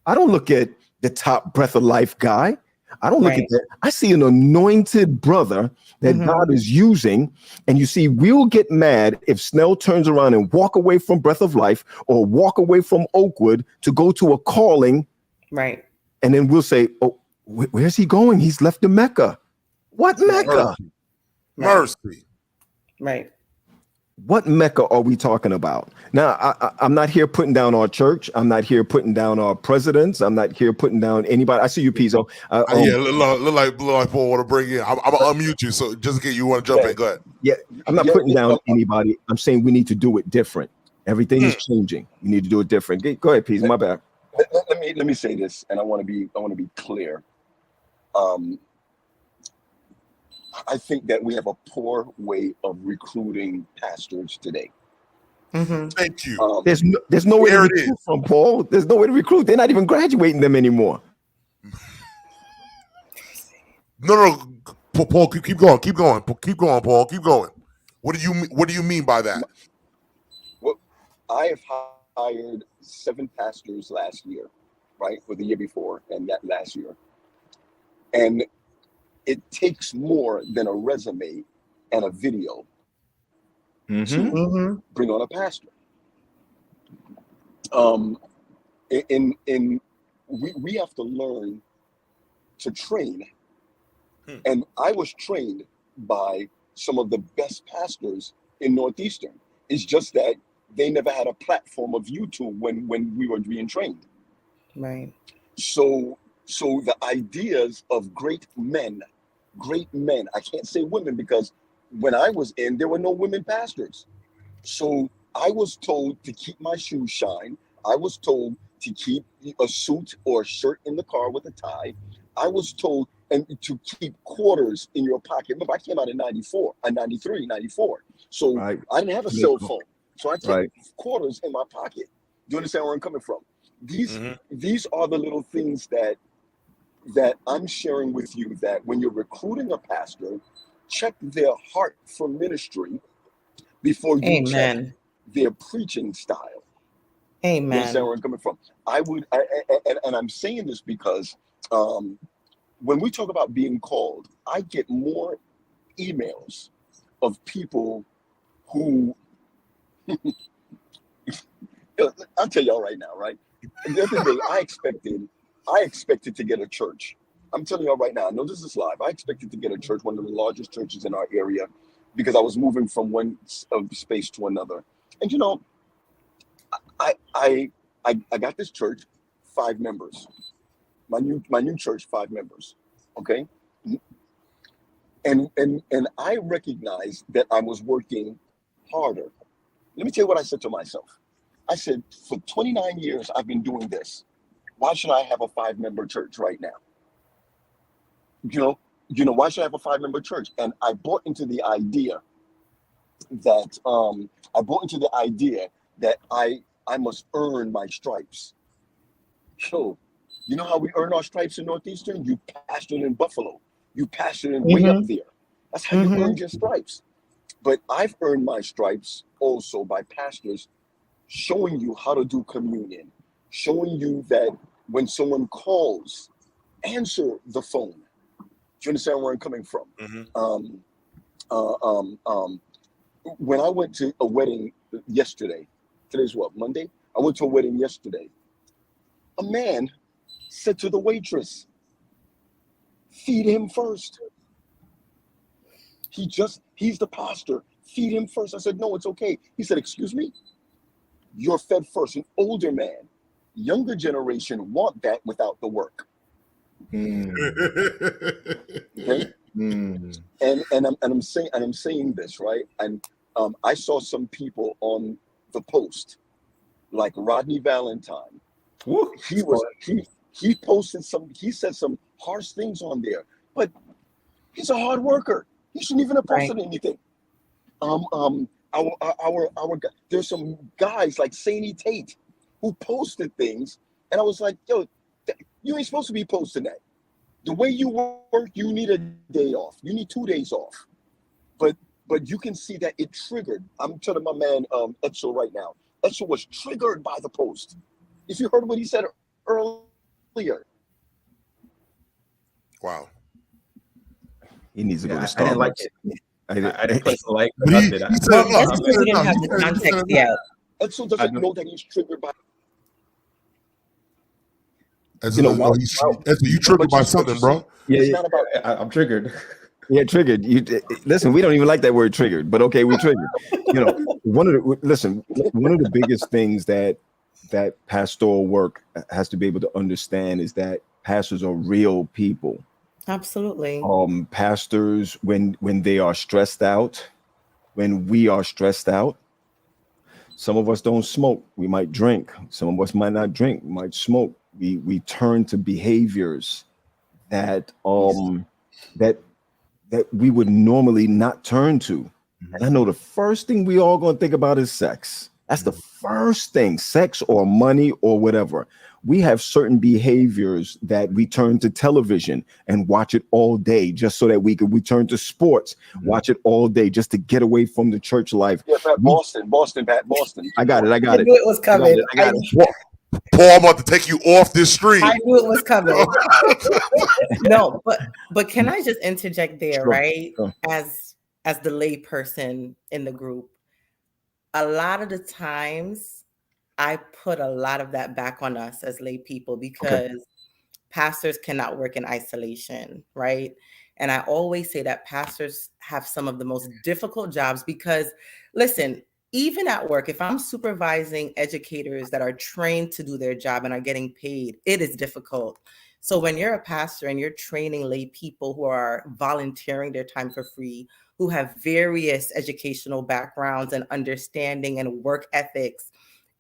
I don't look at the top breath of life guy. I don't look at that. I see an anointed brother that God is using. And you see, we'll get mad if Snell turns around and walk away from Breath of Life or walk away from Oakwood to go to a calling. Right. And then we'll say, oh, where's he going? He's left the Mecca. What Mecca? Mercy. Right. What Mecca are we talking about? Now, I'm not here putting down our church. I'm not here putting down our presidents. I'm not here putting down anybody. I see you, Pizzo. Look like Paul want to bring in. I'm going to unmute you, so just in case you want to jump in, go ahead. Yeah, I'm not putting down anybody. I'm saying we need to do it different. Everything is changing. We need to do it different. Go ahead, Pizzo. My bad. Let me say this, and I want to be clear. I think that we have a poor way of recruiting pastors today. Thank you. There's no way to recruit from, Paul. There's no way to recruit. They're not even graduating them anymore. No, Paul, keep going, Paul, keep going. What do you mean by that? Well, I have hired 7 pastors last year, right, or the year before, and that last year, and it takes more than a resume and a video to bring on a pastor. We have to learn to train. And I was trained by some of the best pastors in Northeastern. It's just that they never had a platform of YouTube when we were being trained. Right. So the ideas of great men, I can't say women because when I was in, there were no women pastors. So I was told to keep my shoes shine. I was told to keep a suit or a shirt in the car with a tie. I was told to keep quarters in your pocket. Remember, I came out in 94, 93, 94. So I didn't have a cell phone. So I take quarters in my pocket. Do you understand where I'm coming from? These are the little things that I'm sharing with you, that when you're recruiting a pastor, check their heart for ministry before you check their preaching style. Amen. You understand where I'm coming from? And I'm saying this because when we talk about being called, I get more emails of people who, I'll tell y'all right now, right? The other day, I expected to get a church. I'm telling y'all right now, I know this is live. I expected to get a church, one of the largest churches in our area, because I was moving from one space to another. And you know, I got this church, 5 members. My new church, 5 members. Okay. And I recognized that I was working harder. Let me tell you what I said to myself. I said, for 29 years, I've been doing this. Why should I have a 5-member church right now? You know, why should I have a 5-member church? And I bought into the idea that I must earn my stripes. So, you know how we earn our stripes in Northeastern? You pastored in Buffalo. You pastored in way up there. That's how you earn your stripes. But I've earned my stripes also by pastors showing you how to do communion, showing you that when someone calls, answer the phone. Do you understand where I'm coming from? When I went to a wedding yesterday, today's what, Monday? I went to a wedding yesterday. A man said to the waitress, feed him first. He's the pastor. feed him first. I said, no, it's okay. He said, excuse me? You're fed first. An older man, younger generation want that without the work. Okay? And I'm saying this, right? And I saw some people on the post, like Rodney Valentine. Woo. He posted he said some harsh things on there, but he's a hard worker. He shouldn't even have posted anything. There's some guys like Saini Tate who posted things, and I was like, yo, you ain't supposed to be posting that. The way you work, you need a day off. You need 2 days off. But you can see that it triggered. I'm telling my man Edsel right now. Edsel was triggered by the post. If you heard what he said earlier. Wow. He needs to go to Starbucks. I didn't like it. I didn't put the like. But he said that's because we didn't have the context yet. Edsel doesn't know that he's triggered by. You triggered by something, bro. Yeah, it's not about. I'm triggered. Yeah, triggered. Listen, we don't even like that word triggered, but okay, we triggered. One of the biggest things that pastoral work has to be able to understand is that pastors are real people. Absolutely. Pastors, when they are stressed out, when we are stressed out, some of us don't smoke. We might drink. Some of us might not drink. We might smoke. We turn to behaviors that we would normally not turn to. And I know the first thing we all gonna think about is sex. That's the first thing, sex or money or whatever. We have certain behaviors that we turn to television and watch it all day just so that we turn to sports, watch it all day just to get away from the church life. Yeah, Boston. I got it. I knew it was coming. I got it. Paul, I'm about to take you off this stream. I knew it was coming. No, but can I just interject there, right? Sure. As the lay person in the group, a lot of the times I put a lot of that back on us as lay people because pastors cannot work in isolation, right? And I always say that pastors have some of the most difficult jobs because, listen, even at work, if I'm supervising educators that are trained to do their job and are getting paid, it is difficult. So when you're a pastor and you're training lay people who are volunteering their time for free, who have various educational backgrounds and understanding and work ethics,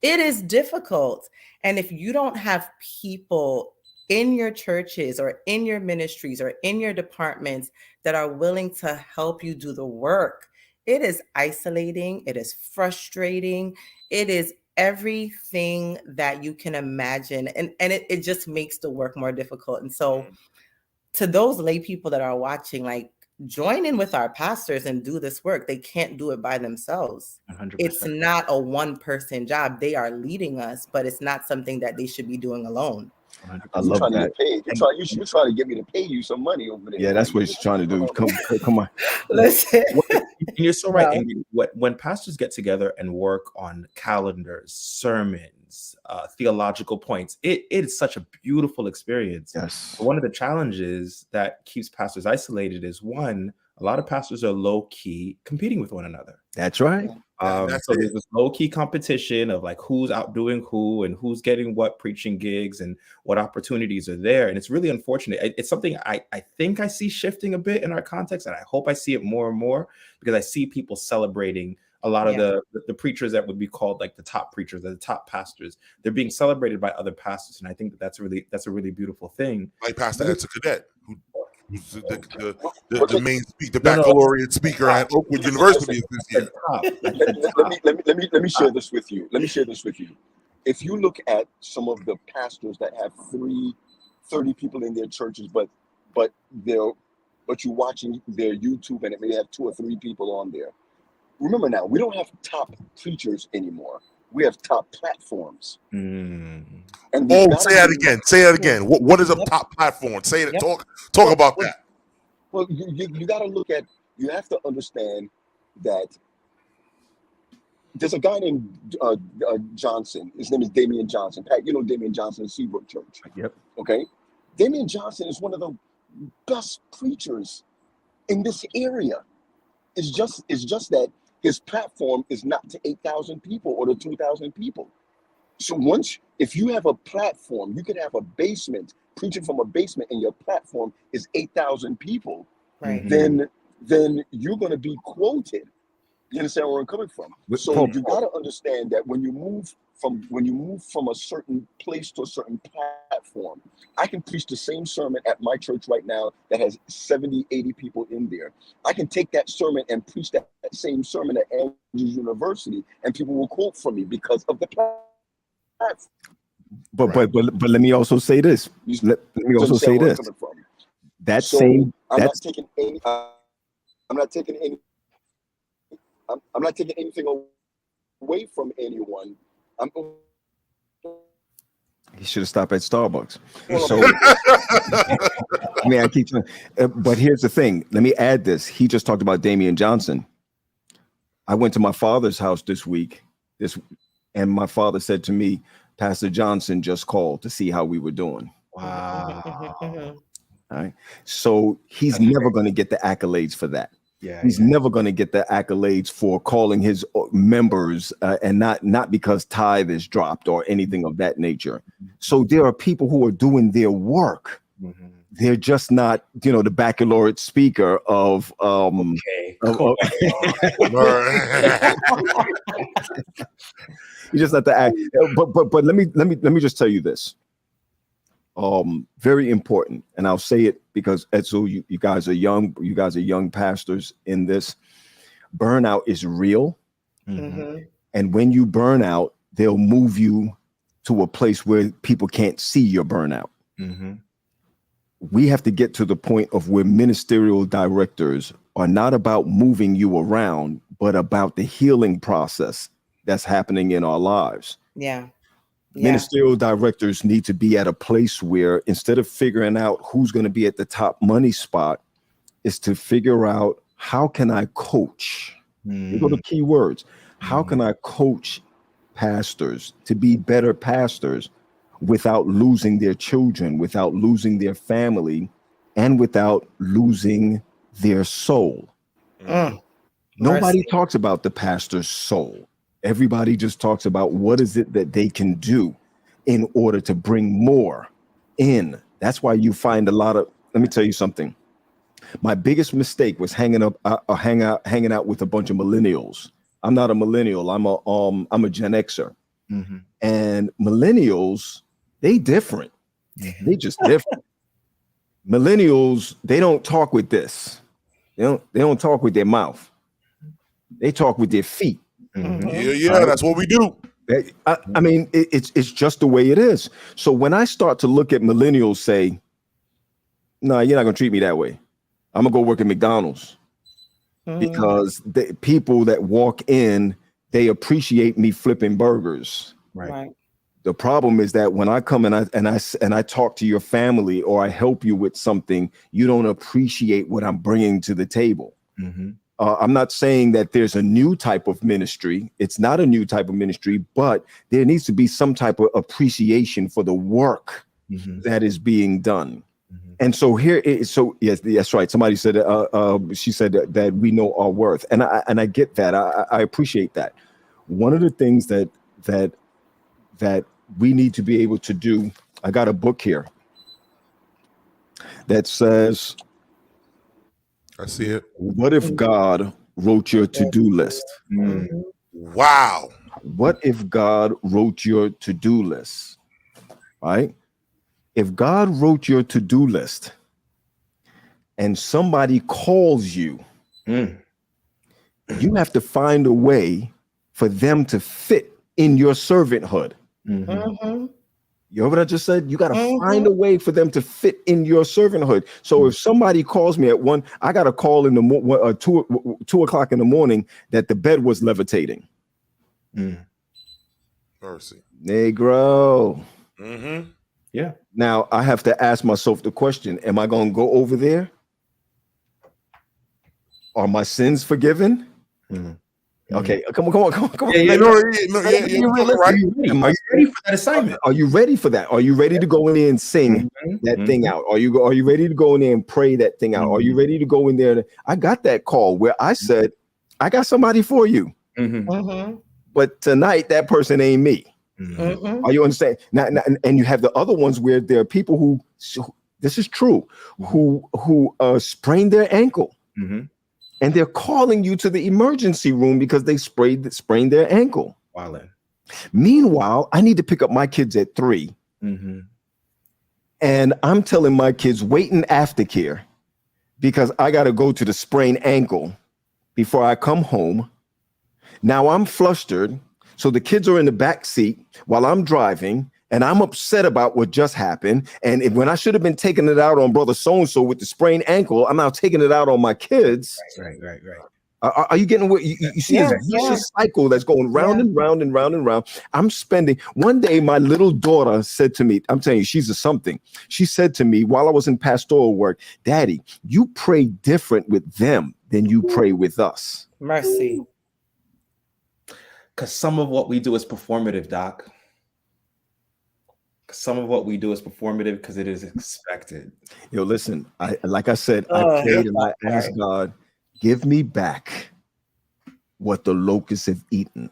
it is difficult. And if you don't have people in your churches or in your ministries or in your departments that are willing to help you do the work, it is isolating, it is frustrating, it is everything that you can imagine. And it just makes the work more difficult. And so to those lay people that are watching, like, join in with our pastors and do this work. They can't do it by themselves. 100%. It's not a one-person job. They are leading us, but it's not something that they should be doing alone. 100%. I love trying that. To get paid. You're trying to get me to pay you some money over there. Yeah, that's what he's trying to do. Come on. Listen. And you're so right, Ingrid. When pastors get together and work on calendars, sermons, theological points, it is such a beautiful experience. Yes. But one of the challenges that keeps pastors isolated is, one, a lot of pastors are low-key competing with one another. That's right. So there's this low-key competition of like who's outdoing who and who's getting what preaching gigs and what opportunities are there. And it's really unfortunate. It's something I think I see shifting a bit in our context, and I hope I see it more and more because I see people celebrating a lot of the preachers that would be called like the top preachers, the top pastors. They're being celebrated by other pastors, and I think that's a really beautiful thing. Like Pastor Edsel Cadet, who's the main the baccalaureate speaker at Oakwood University this year. Let me share this with you. If you look at some of the pastors that have 30 people in their churches, but you're watching their YouTube and it may have 2 or 3 people on there. Remember now, we don't have top preachers anymore. We have top platforms. And say that again. What is a top platform? Say it. Talk about that. Well, you got to look at. You have to understand that there's a guy named Johnson. His name is Damian Johnson. Pat, you know Damian Johnson in Seabrook Church. Yep. Okay. Damian Johnson is one of the best preachers in this area. It's just that his platform is not to 8,000 people or to 2,000 people. So if you have a platform, you could have a basement, preaching from a basement, and your platform is 8,000 people, Right. then you're going to be quoted. You understand where I'm coming from? So you got to understand that when you move from a certain place to a certain platform, I can preach the same sermon at my church right now that has 70, 80 people in there. I can take that sermon and preach that same sermon at Andrews University, and people will quote from me because of the platform. But let me also say this. Let me also say this. I'm not taking anything away from anyone. He should have stopped at Starbucks. So, I mean, I keep saying, but here's the thing. Let me add this. He just talked about Damian Johnson. I went to my father's house this week, and my father said to me, Pastor Johnson just called to see how we were doing. Wow. All right. So he's never going to get the accolades for that. Yeah, he's never going to get the accolades for calling his members and not because tithe is dropped or anything of that nature. So there are people who are doing their work. Mm-hmm. They're just not, the baccalaureate speaker of you just have to act. But let me just tell you this. Very important, and I'll say it because Edsel, you guys are young. You guys are young pastors in this. Burnout is real, and when you burn out, they'll move you to a place where people can't see your burnout. We have to get to the point of where ministerial directors are not about moving you around, but about the healing process that's happening in our lives. Ministerial directors need to be at a place where instead of figuring out who's going to be at the top money spot, is to figure out how can I coach? You go to key words. How can I coach pastors to be better pastors without losing their children, without losing their family, and without losing their soul? Nobody talks about the pastor's soul. Everybody just talks about what is it that they can do in order to bring more in. That's why you find a lot of, let me tell you something. My biggest mistake was hanging out with a bunch of millennials. I'm not a millennial. I'm a Gen Xer. And millennials, they different. They just different. Millennials, they don't talk with this. They don't talk with their mouth. They talk with their feet. Yeah, that's what we do. I mean, it's just the way it is. So when I start to look at millennials say, no, you're not going to treat me that way. I'm going to go work at McDonald's because the people that walk in, they appreciate me flipping burgers. Right. The problem is that when I come and I talk to your family or I help you with something, you don't appreciate what I'm bringing to the table. I'm not saying that there's a new type of ministry. It's not a new type of ministry, but there needs to be some type of appreciation for the work that is being done. And so yes, that's right. Somebody said, she said that we know our worth. And I get that. I appreciate that. One of the things that we need to be able to do, I got a book here that says, I see it. What if God wrote your to-do list? Wow. What if God wrote your to-do list? Right? If God wrote your to-do list and somebody calls you, you have to find a way for them to fit in your servanthood. You heard what I just said? You got to find a way for them to fit in your servanthood. So if somebody calls me at 1, I got a call in the 2 o'clock in the morning that the bed was levitating. Mercy. Negro. Yeah. Now I have to ask myself the question, am I going to go over there? Are my sins forgiven? Okay, come on. Yeah, you're right. Are you ready for that assignment? Are you ready for that? Are you ready to go in there and sing that thing out? Are you ready to go in there and pray that thing out? Are you ready to go in there? I got that call where I said, I got somebody for you. But tonight, that person ain't me. Are you understand? Now, and you have the other ones where there are people who this is true, who sprained their ankle. And they're calling you to the emergency room because they sprained their ankle. Wow. Meanwhile, I need to pick up my kids at 3. And I'm telling my kids, wait in aftercare because I got to go to the sprained ankle before I come home. Now I'm flustered. So the kids are in the back seat while I'm driving. And I'm upset about what just happened. And when I should have been taking it out on brother so-and-so with the sprained ankle, I'm now taking it out on my kids. Right. Are you getting what you see? This vicious cycle that's going round and round and round and round. I'm spending one day. My little daughter said to me, I'm telling you, she's a something. She said to me while I was in pastoral work, Daddy, you pray different with them than you pray with us. Mercy. Because some of what we do is performative, Doc. Some of what we do is performative because it is expected. Yo, listen, I prayed and I asked God, give me back what the locusts have eaten.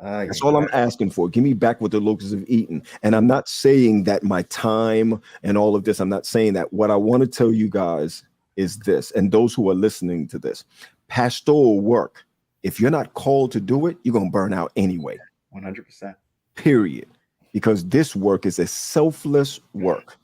That's all I'm asking for. Give me back what the locusts have eaten. And I'm not saying that my time and all of this, I'm not saying that. What I want to tell you guys is this, and those who are listening to this, pastoral work, if you're not called to do it, you're going to burn out anyway. 100%. Period. Because this work is a selfless work.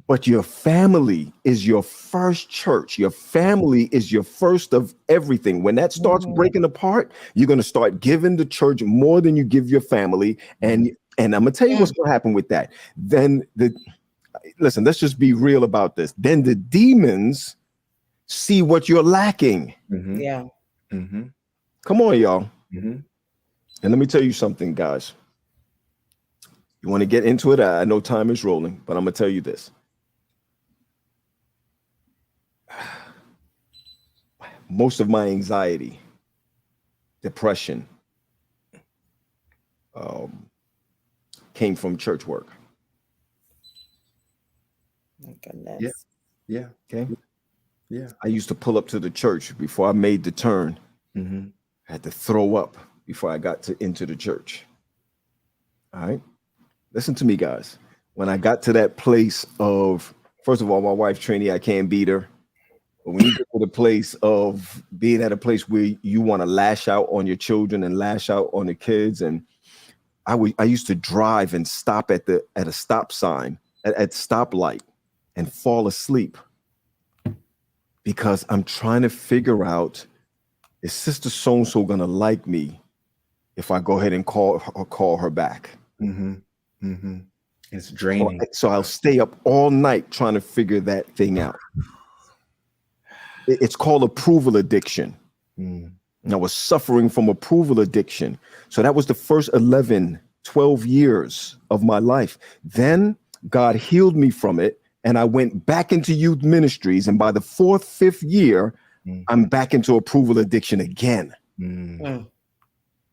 But your family is your first church. Your family is your first of everything. When that starts breaking apart, you're going to start giving the church more than you give your family. And I'm going to tell you what's going to happen with that. Then listen, let's just be real about this. Then the demons see what you're lacking. Come on, y'all. And let me tell you something, guys. You want to get into it? I know time is rolling, but I'm going to tell you this. Most of my anxiety, depression, came from church work. My goodness. Yeah. Okay. Yeah. I used to pull up to the church before I made the turn. I had to throw up before I got into the church. All right. Listen to me, guys. When I got to that place of, first of all, my wife's trainee, I can't beat her. But when you get to the place of being at a place where you want to lash out on your children and lash out on the kids, and I used to drive and stop at a stop sign at stoplight and fall asleep because I'm trying to figure out, is Sister so-and-so gonna like me if I go ahead and call her back? It's draining. So I'll stay up all night trying to figure that thing out. It's called approval addiction. And I was suffering from approval addiction. So that was the first 11, 12 years of my life. Then God healed me from it. And I went back into youth ministries. And by the 4th, 5th year, I'm back into approval addiction again.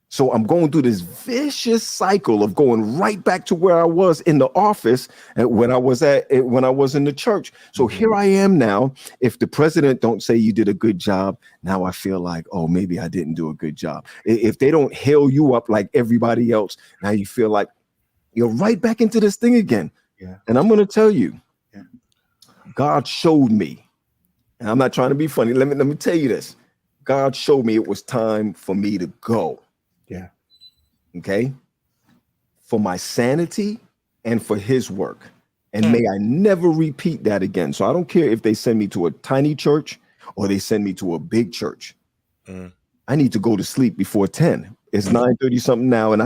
So I'm going through this vicious cycle of going right back to where I was in the office when I was in the church. So here I am now. If the president don't say you did a good job, now I feel like, oh, maybe I didn't do a good job. If they don't hail you up like everybody else, now you feel like you're right back into this thing again. And I'm going to tell you, God showed me, and I'm not trying to be funny. Let me tell you this. God showed me it was time for me to go. Okay, for my sanity and for his work. And may I never repeat that again. So I don't care if they send me to a tiny church or they send me to a big church. I need to go to sleep before 10. It's 9:30 something now. And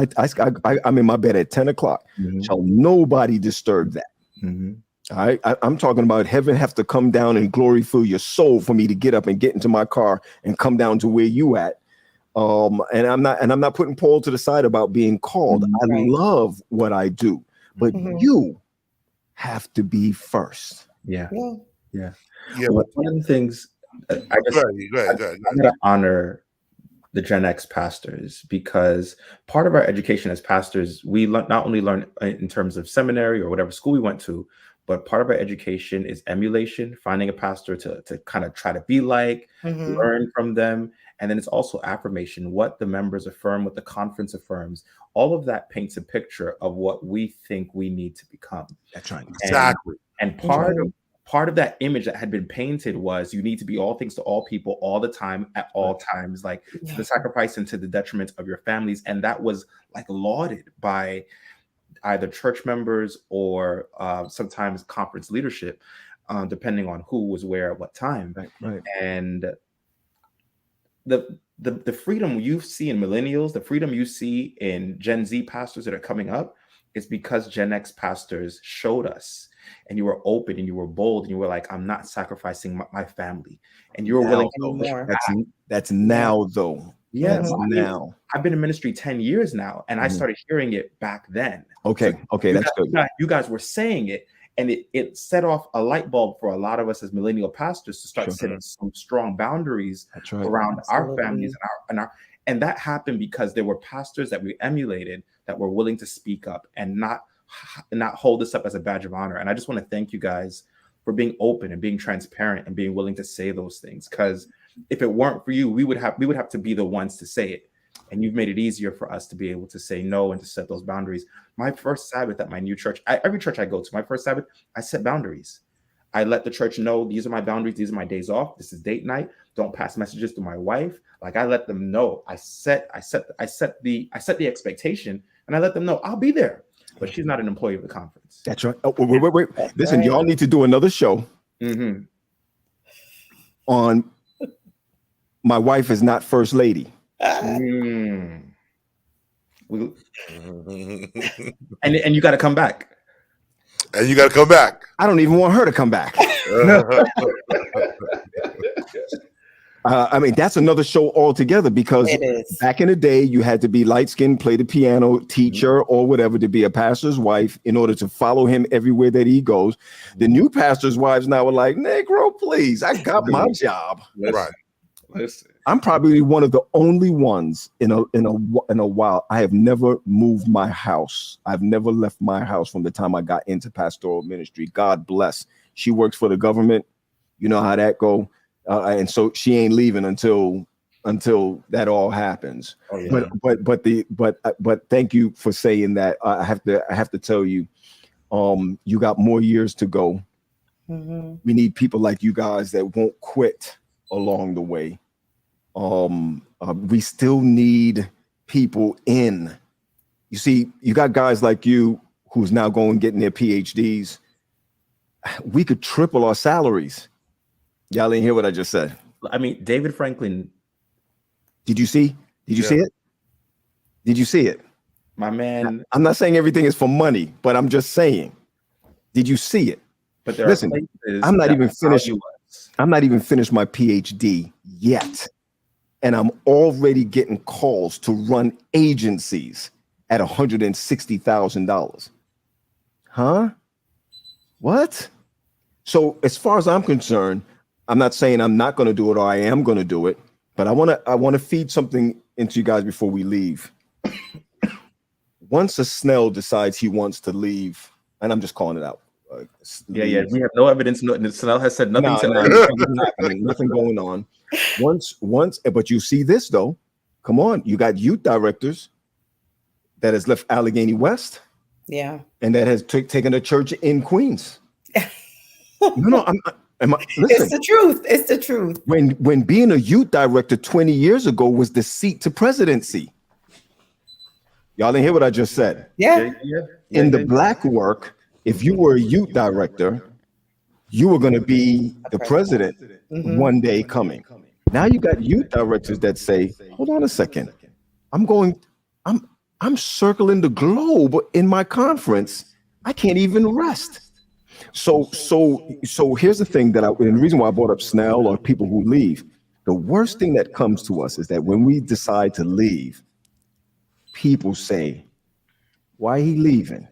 I'm in my bed at 10 o'clock. Shall nobody disturb that. All right. I'm talking about heaven have to come down and glory fill your soul for me to get up and get into my car and come down to where you at. And I'm not putting Paul to the side about being called. I love what I do, but you have to be first. One of the things I want to honor the Gen X pastors, because part of our education as pastors, we not only learn in terms of seminary or whatever school we went to, But part of our education is emulation, finding a pastor to kind of try to be like, learn from them. And then it's also affirmation, what the members affirm, what the conference affirms. All of that paints a picture of what we think we need to become. That's right. Exactly. And part of that image that had been painted was you need to be all things to all people all the time at all times, like to the sacrifice and to the detriment of your families. And that was like lauded by either church members or sometimes conference leadership, depending on who was where at what time. Right. And the freedom you see in millennials, the freedom you see in Gen Z pastors that are coming up, is because Gen X pastors showed us, and you were open and you were bold and you were like, I'm not sacrificing my family, and you were willing to more. That's now though. Yes, now. I've been in ministry 10 years now, and I started hearing it back then. Okay, that's good. You guys were saying it, and it set off a light bulb for a lot of us as millennial pastors to start setting some strong boundaries around our families and that happened because there were pastors that we emulated that were willing to speak up and not hold this up as a badge of honor. And I just want to thank you guys for being open and being transparent and being willing to say those things, because if it weren't for you, we would have to be the ones to say it. And you've made it easier for us to be able to say no and to set those boundaries. My first Sabbath at my new church, every church I go to, my first Sabbath, I set boundaries. I let the church know these are my boundaries. These are my days off. This is date night. Don't pass messages to my wife. Like, I let them know. I set the expectation, and I let them know I'll be there. But she's not an employee of the conference. That's right. Oh, wait. Listen, y'all need to do another show on my wife is not first lady. And you got to come back. And you got to come back. I don't even want her to come back. I mean, that's another show altogether, because back in the day, you had to be light-skinned, play the piano, teacher, or whatever to be a pastor's wife in order to follow him everywhere that he goes. The new pastor's wives now are like, Negro, please, I got my job. Right. Listen. I'm probably one of the only ones in a while. I have never moved my house. I've never left my house from the time I got into pastoral ministry. God bless. She works for the government. You know how that go. And so she ain't leaving until that all happens. Oh, yeah. But thank you for saying that. I have to tell you, you got more years to go. We need people like you guys that won't quit along the way. We still need people in. You see, you got guys like you who's now going getting their PhDs. We could triple our salaries. Y'all didn't hear what I just said. I mean, David Franklin. Did you see? Did you see it? Did you see it? My man. I'm not saying everything is for money, but I'm just saying, did you see it? But there Listen, I'm not even finished. I'm not even finished my PhD yet. And I'm already getting calls to run agencies at $160,000. Huh? What? So as far as I'm concerned, I'm not saying I'm not going to do it or I am going to do it, but I want to feed something into you guys before we leave. Once a Snell decides he wants to leave, and I'm just calling it out. We have no evidence. Snell has said nothing. Nothing going on. Once, but you see this though. Come on, you got youth directors that has left Allegheny West. Yeah, and that has taken a church in Queens. No, listen, it's the truth. It's the truth. When being a youth director 20 years ago was the seat to presidency. Y'all didn't hear what I just said. Yeah. In the black work, if you were a youth director, you were going to be the president one day coming. Now you got youth directors that say, hold on a second. I'm circling the globe in my conference. I can't even rest. So here's the thing and the reason why I brought up Snell or people who leave. The worst thing that comes to us is that when we decide to leave, people say, why he leaving?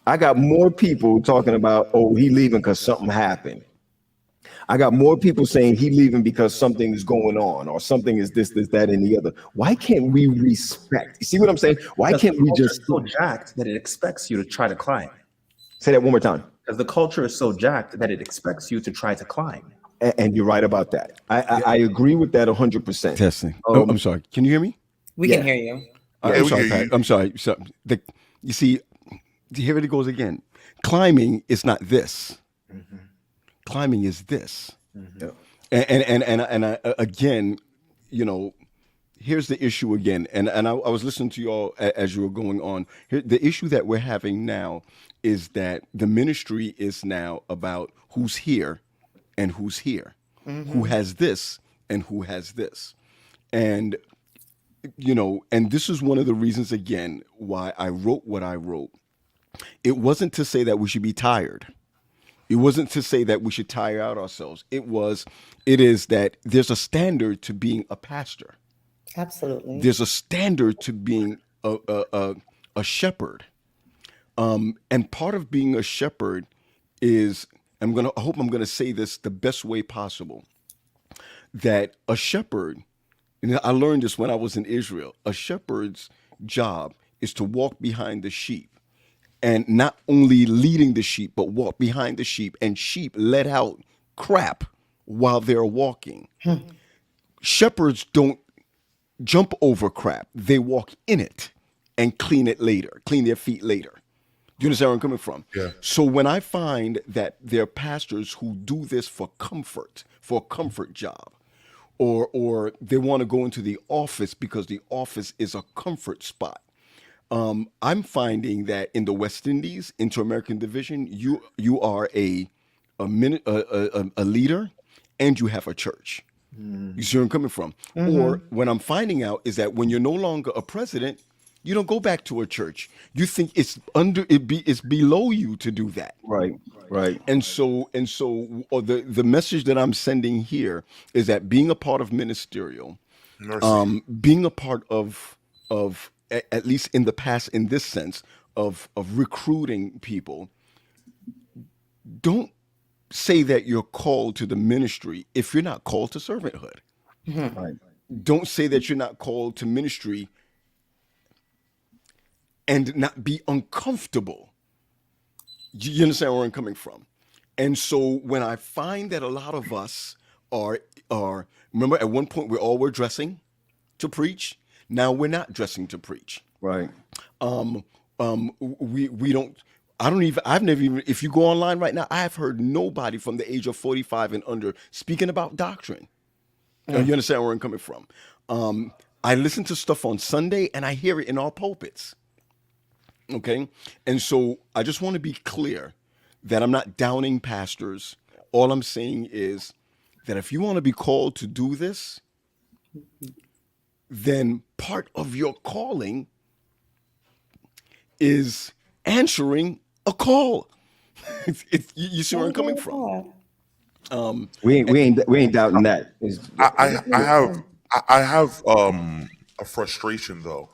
I got more people talking about, he leaving because something happened. I got more people saying he leaving because something is going on or something is this, that, and the other. Why can't we respect? You see what I'm saying? Why can't we just so jacked that it expects you to try to climb? Say that one more time. Because the culture is so jacked that it expects you to try to climb. And you're right about that. I agree with that 100%. Testing. I'm sorry. Can you hear me? We can hear you. I'm sorry, Pat. I'm sorry. So you see, here it goes again. Climbing is not this. Mm-hmm. Climbing is this. Mm-hmm. And I, again, here's the issue again. And I was listening to you all as you were going on. Here, the issue that we're having now is that the ministry is now about who's here and who's here, who has this and who has this. And, and this is one of the reasons, again, why I wrote what I wrote. It wasn't to say that we should be tired. It wasn't to say that we should tire out ourselves. It is that there's a standard to being a pastor. Absolutely. There's a standard to being a shepherd. And part of being a shepherd is, I hope I'm gonna say this the best way possible, that a shepherd, and I learned this when I was in Israel, a shepherd's job is to walk behind the sheep, and not only leading the sheep, but walk behind the sheep, and sheep let out crap while they're walking. Shepherds don't jump over crap. They walk in it and clean it later, clean their feet later. Do you understand where I'm coming from? Yeah. So when I find that there are pastors who do this for a comfort job, or they want to go into the office because the office is a comfort spot, I'm finding that in the West Indies, Inter-American Division, you are a leader and you have a church. You see where I'm coming from? Or what I'm finding out is that when you're no longer a president, you don't go back to a church. You think it's below you to do that. Right. And so the message that I'm sending here is that being a part of ministerial, being a part of at least in the past, in this sense of recruiting people, don't say that you're called to the ministry if you're not called to servanthood. Right. Don't say that you're not called to ministry and not be uncomfortable. You understand where I'm coming from? And so when I find that a lot of us are remember at one point we all were dressing to preach. Now we're not dressing to preach. Right. We don't. I've never even, if you go online right now, I've heard nobody from the age of 45 and under speaking about doctrine. You understand where I'm coming from? I listen to stuff on Sunday and I hear it in our pulpits. Okay. And so I just want to be clear that I'm not downing pastors. All I'm saying is that if you want to be called to do this, then part of your calling is answering a call. You see where I'm coming from? We ain't doubting that. I have a frustration though,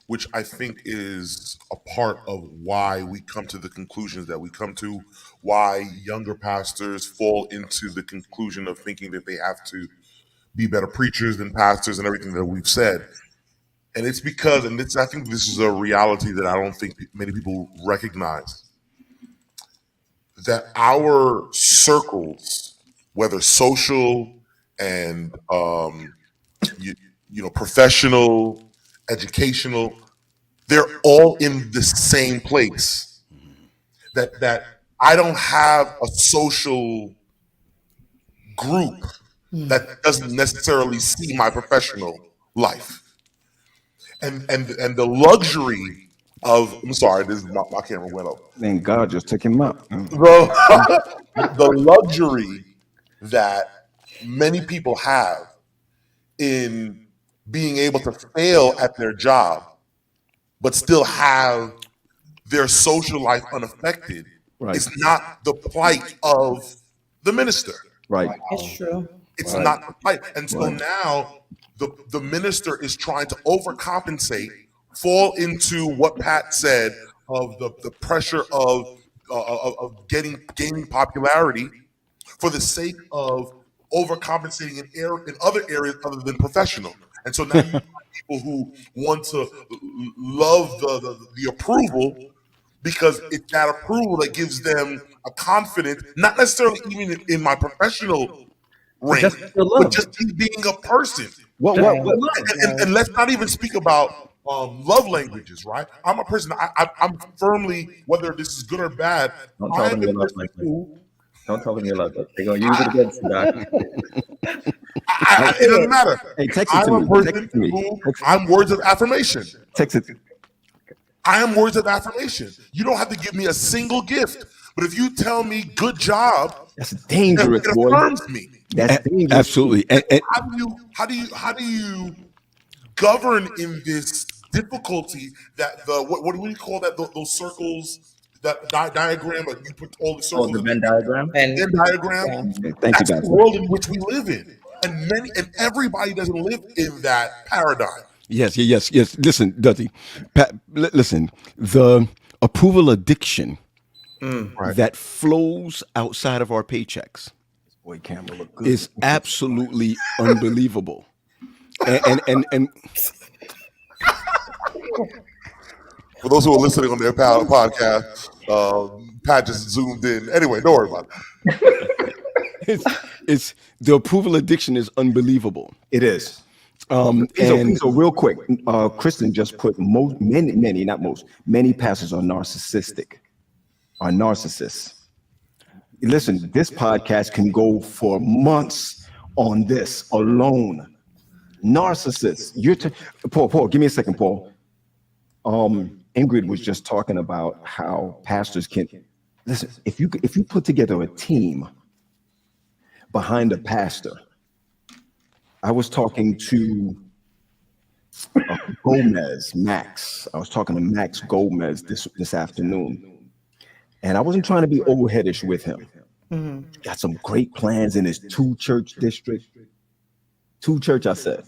which I think is a part of why we come to the conclusions that we come to, why younger pastors fall into the conclusion of thinking that they have to be better preachers than pastors and everything that we've said. And it's because, I think this is a reality that I don't think many people recognize, that our circles, whether social and professional, educational, they're all in the same place. That I don't have a social group that doesn't necessarily see my professional life. And the luxury of, I'm sorry, this is my camera went up. Man, God just took him up. The luxury that many people have in being able to fail at their job, but still have their social life unaffected, is not the plight of the minister. Right. It's true. It's not the plight. And so now the minister is trying to overcompensate, fall into what Pat said of the pressure of gaining popularity for the sake of overcompensating in other areas other than professional. And so now you have people who want to love the approval, because it's that approval that gives them a confidence, not necessarily even in my professional ring, just feel but loved. just in being a person. What? And let's not even speak about love languages, right? I'm a person. I'm firmly, whether this is good or bad. Don't tell them your love language. Don't tell them your love language. They're gonna use it against you, Doc. It doesn't matter. Hey, text it I'm to a me. person Text it to me. who I'm words of affirmation. Text it. I am words of affirmation. You don't have to give me a single gift, but if you tell me "good job," That's dangerous, it boy. affirms me. That's dangerous. Absolutely. And How do you govern in this difficulty that what do we call that those circles, that diagram, but you put all the circles The Venn diagram. And Venn diagram? Okay, thank you, That's guys. the world in which we live in, and everybody doesn't live in that paradigm. yes. Listen, Duddley, listen, the approval addiction Right. that flows outside of our paychecks Boy, camera look good. is absolutely unbelievable. And For those who are listening on their podcast, Pat just zoomed in. Anyway, don't worry about it. it's the approval addiction is unbelievable. It is. And So real quick, Kristen just put many pastors are narcissistic, are narcissists. Listen, this podcast can go for months on this alone. Narcissists. Paul, give me a second, Paul. Ingrid was just talking about how pastors can listen. If you put together a team behind a pastor, I was talking to Max. I was talking to Max Gomez this afternoon, and I wasn't trying to be overheadish with him. Got some great plans in his 2-church district. 2-church, I said.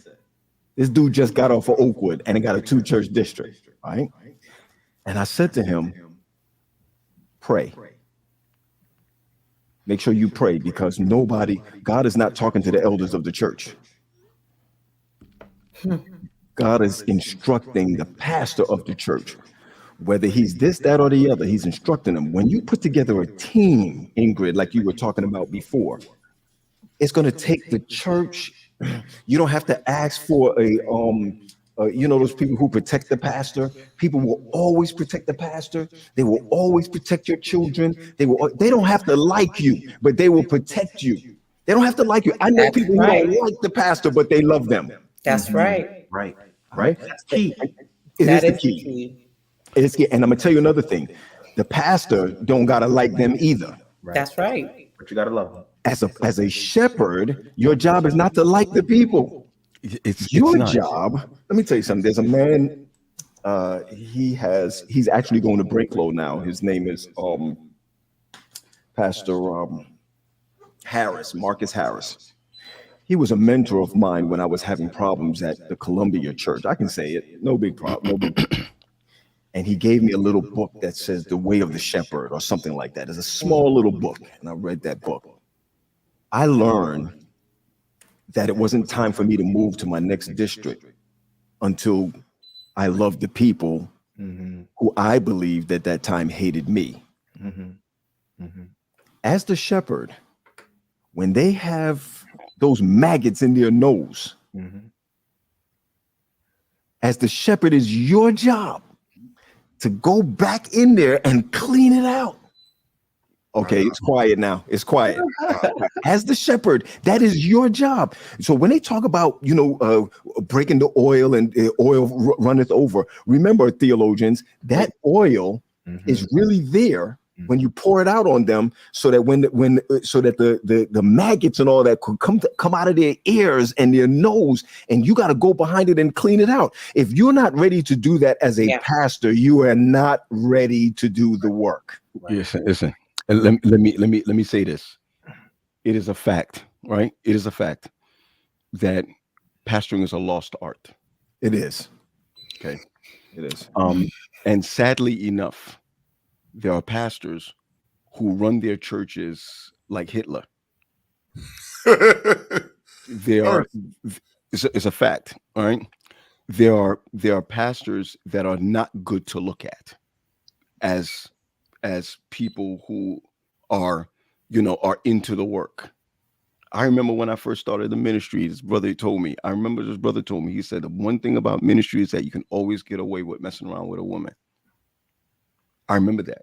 This dude just got off of Oakwood and he got a 2-church district, right? And I said to him, pray. Make sure you pray, because God is not talking to the elders of the church. God is instructing the pastor of the church, whether he's this, that, or the other. He's instructing them. When you put together a team, Ingrid, like you were talking about before, it's going to take the church. You don't have to ask for those people who protect the pastor. People will always protect the pastor. They will always protect your children. They don't have to like you, but they will protect you. They don't have to like you. I know people who don't like the pastor, but they love them. that's right. Right. That's key. That the is key. key. It's key. And I'm gonna tell you another thing. The pastor don't gotta like them either. That's right. But you gotta love them. As a shepherd, your job is not to like the people. it's Your not. job. Let me tell you something. There's a man. He's actually going to Breaklow now. His name is Pastor Harris, Marcus Harris. He was a mentor of mine when I was having problems at the Columbia Church. I can say it. No big problem. No big. And he gave me a little book that says The Way of the Shepherd or something like that. It's a small little book. And I read that book. I learned that it wasn't time for me to move to my next district until I loved the people who I believed at that time hated me. As the shepherd, when they have those maggots in their nose, as the shepherd, is your job to go back in there and clean it out. Okay, it's quiet now. It's quiet. As the shepherd, that is your job. So when they talk about, breaking the oil and oil runneth over, remember, theologians, that oil is really there when you pour it out on them, so that the maggots and all that could come out of their ears and their nose, and you got to go behind it and clean it out. If you're not ready to do that as a pastor, you are not ready to do the work. Yes, listen. Let me say this. It is a fact, right? It is a fact that pastoring is a lost art. It is. Okay. It is. And sadly enough, there are pastors who run their churches like Hitler. It's a fact, all right? There are pastors that are not good to look at. as people who are, are into the work. I remember when I first started the ministry, this brother told me, he said, the one thing about ministry is that you can always get away with messing around with a woman. I remember that.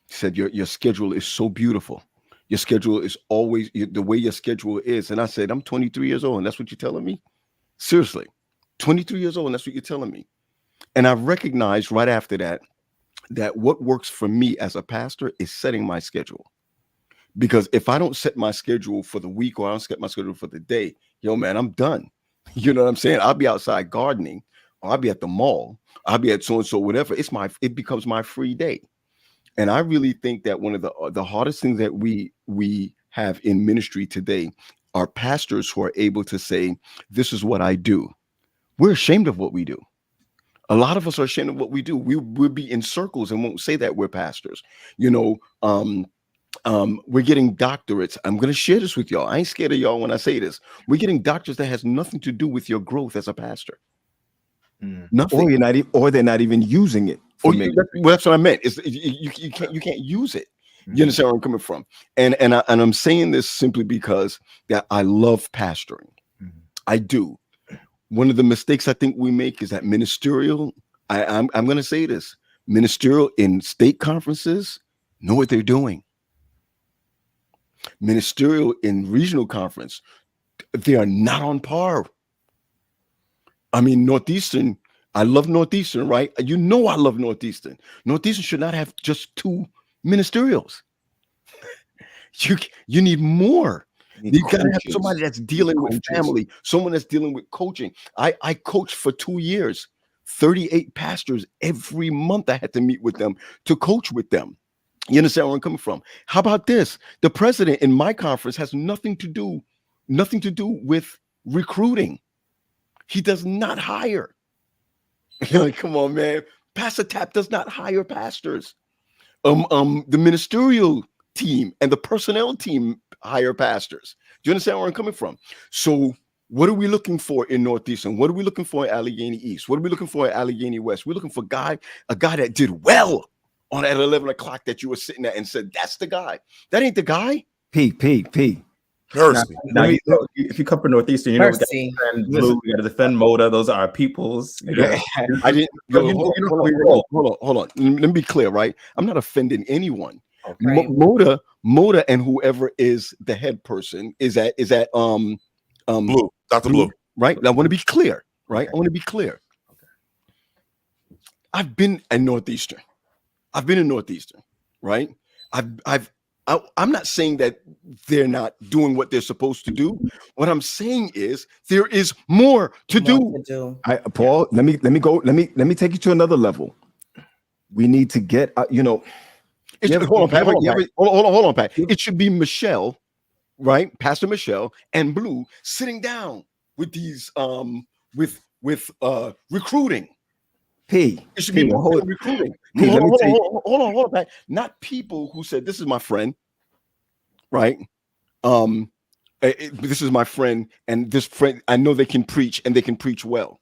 He said, your schedule is so beautiful. Your schedule is always the way your schedule is. And I said, I'm 23 years old, and that's what you're telling me? Seriously, 23 years old, and that's what you're telling me. And I recognized right after that what works for me as a pastor is setting my schedule. Because if I don't set my schedule for the week, or I don't set my schedule for the day, man, I'm done. You know what I'm saying? I'll be outside gardening, or I'll be at the mall, I'll be at so-and-so, whatever. It becomes my free day. And I really think that one of the hardest things that we have in ministry today are pastors who are able to say, this is what I do. We're ashamed of what we do. A lot of us are ashamed of what we do. We'll be in circles and won't say that we're pastors. We're getting doctorates. I'm going to share this with y'all. I ain't scared of y'all when I say this. We're getting doctorates that has nothing to do with your growth as a pastor. Nothing. Or they're not even using it. That's what I meant. You can't use it. You understand where I'm coming from? And I'm saying this simply because that I love pastoring. I do. One of the mistakes I think we make is that ministerial. I'm going to say this: ministerial in state conferences know what they're doing. Ministerial in regional conference, they are not on par. I mean, Northeastern. I love Northeastern, right? I love Northeastern. Northeastern should not have just 2 ministerials. You need more. You got to have somebody that's dealing with family, someone that's dealing with coaching. I coached for 2 years, 38 pastors every month. I had to meet with them to coach with them. You understand where I'm coming from? How about this? The president in my conference has nothing to do with recruiting. He does not hire. Come on, man. Pastor Tap does not hire pastors. The ministerial team and the personnel team hire pastors. Do you understand where I'm coming from? So what are we looking for in Northeastern? What are we looking for in Allegheny East? What are we looking for in Allegheny West? We're looking for a guy that did well on at 11 o'clock that you were sitting at and said, that's the guy. That ain't the guy. P. Mercy. Now if you come from Northeastern, we got to defend Blue, we got to defend Mota. Those are our peoples. I didn't. Hold on. Let me be clear, right? I'm not offending anyone. Okay. Mota, and whoever is the head person is at Blue, Dr. Blue, right? I want to be clear, right? Okay. I want to be clear. Okay. I've been in Northeastern, right? I'm not saying that they're not doing what they're supposed to do. What I'm saying is there is more to do. Paul, let me take you to another level. We need to get, hold on, Pat. It should be Michelle, right? Pastor Michelle and Blue sitting down with these, with recruiting. It should be recruiting. Hold on, Pat. Not people who said, this is my friend, right? This is my friend, and this friend, I know they can preach and they can preach well.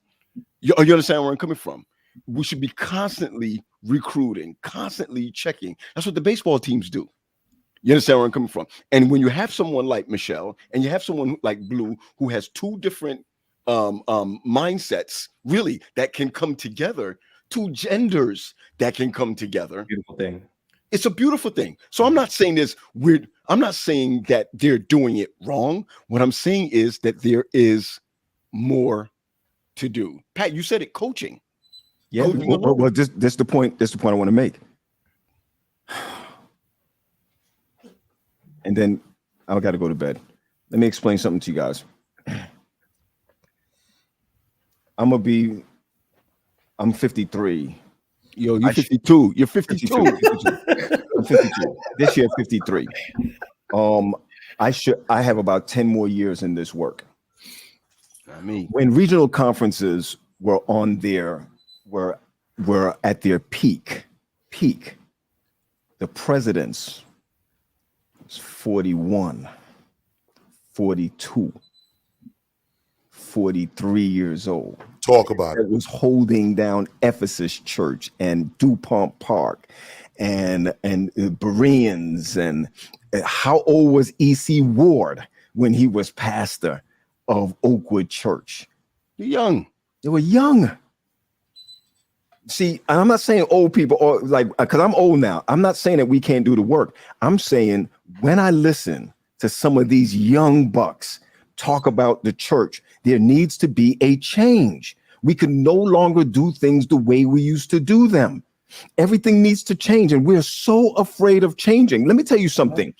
You understand where I'm coming from? We should be constantly recruiting, constantly checking. That's what the baseball teams do. You understand where I'm coming from? And when you have someone like Michelle and you have someone like Blue who has 2 different mindsets, really, that can come together, 2 genders that can come together. Beautiful thing. It's a beautiful thing. So I'm not saying this weird. I'm not saying that they're doing it wrong. What I'm saying is that there is more to do. Pat, you said it, coaching. Yeah. Well, this the point. That's the point I want to make. And then I got to go to bed. Let me explain something to you guys. I'm 53. Yo, you're 52. You're 52. I'm 52. This year, 53. I have about 10 more years in this work. I mean, when regional conferences were at their peak, the presidents was 41, 42, 43 years old. Talk about it. that was holding down Ephesus Church and DuPont Park and Bereans, and how old was E.C. Ward when he was pastor of Oakwood Church? You're young. They were young. See, I'm not saying old people, or like, because I'm old now. I'm not saying that we can't do the work. I'm saying when I listen to some of these young bucks talk about the church, there needs to be a change. We can no longer do things the way we used to do them. Everything needs to change, and we're so afraid of changing. Let me tell you something.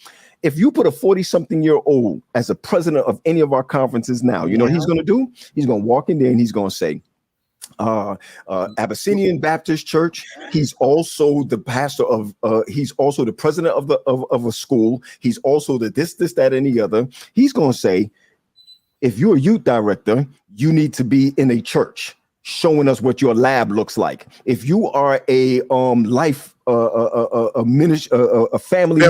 If you put a 40-something-year-old as a president of any of our conferences now, you know what he's going to do? He's going to walk in there and he's going to say, Abyssinian Baptist Church. He's also the pastor of, he's also the president of a school. He's also the this, that, and the other. He's going to say, if you're a youth director, you need to be in a church showing us what your lab looks like. If you are a life family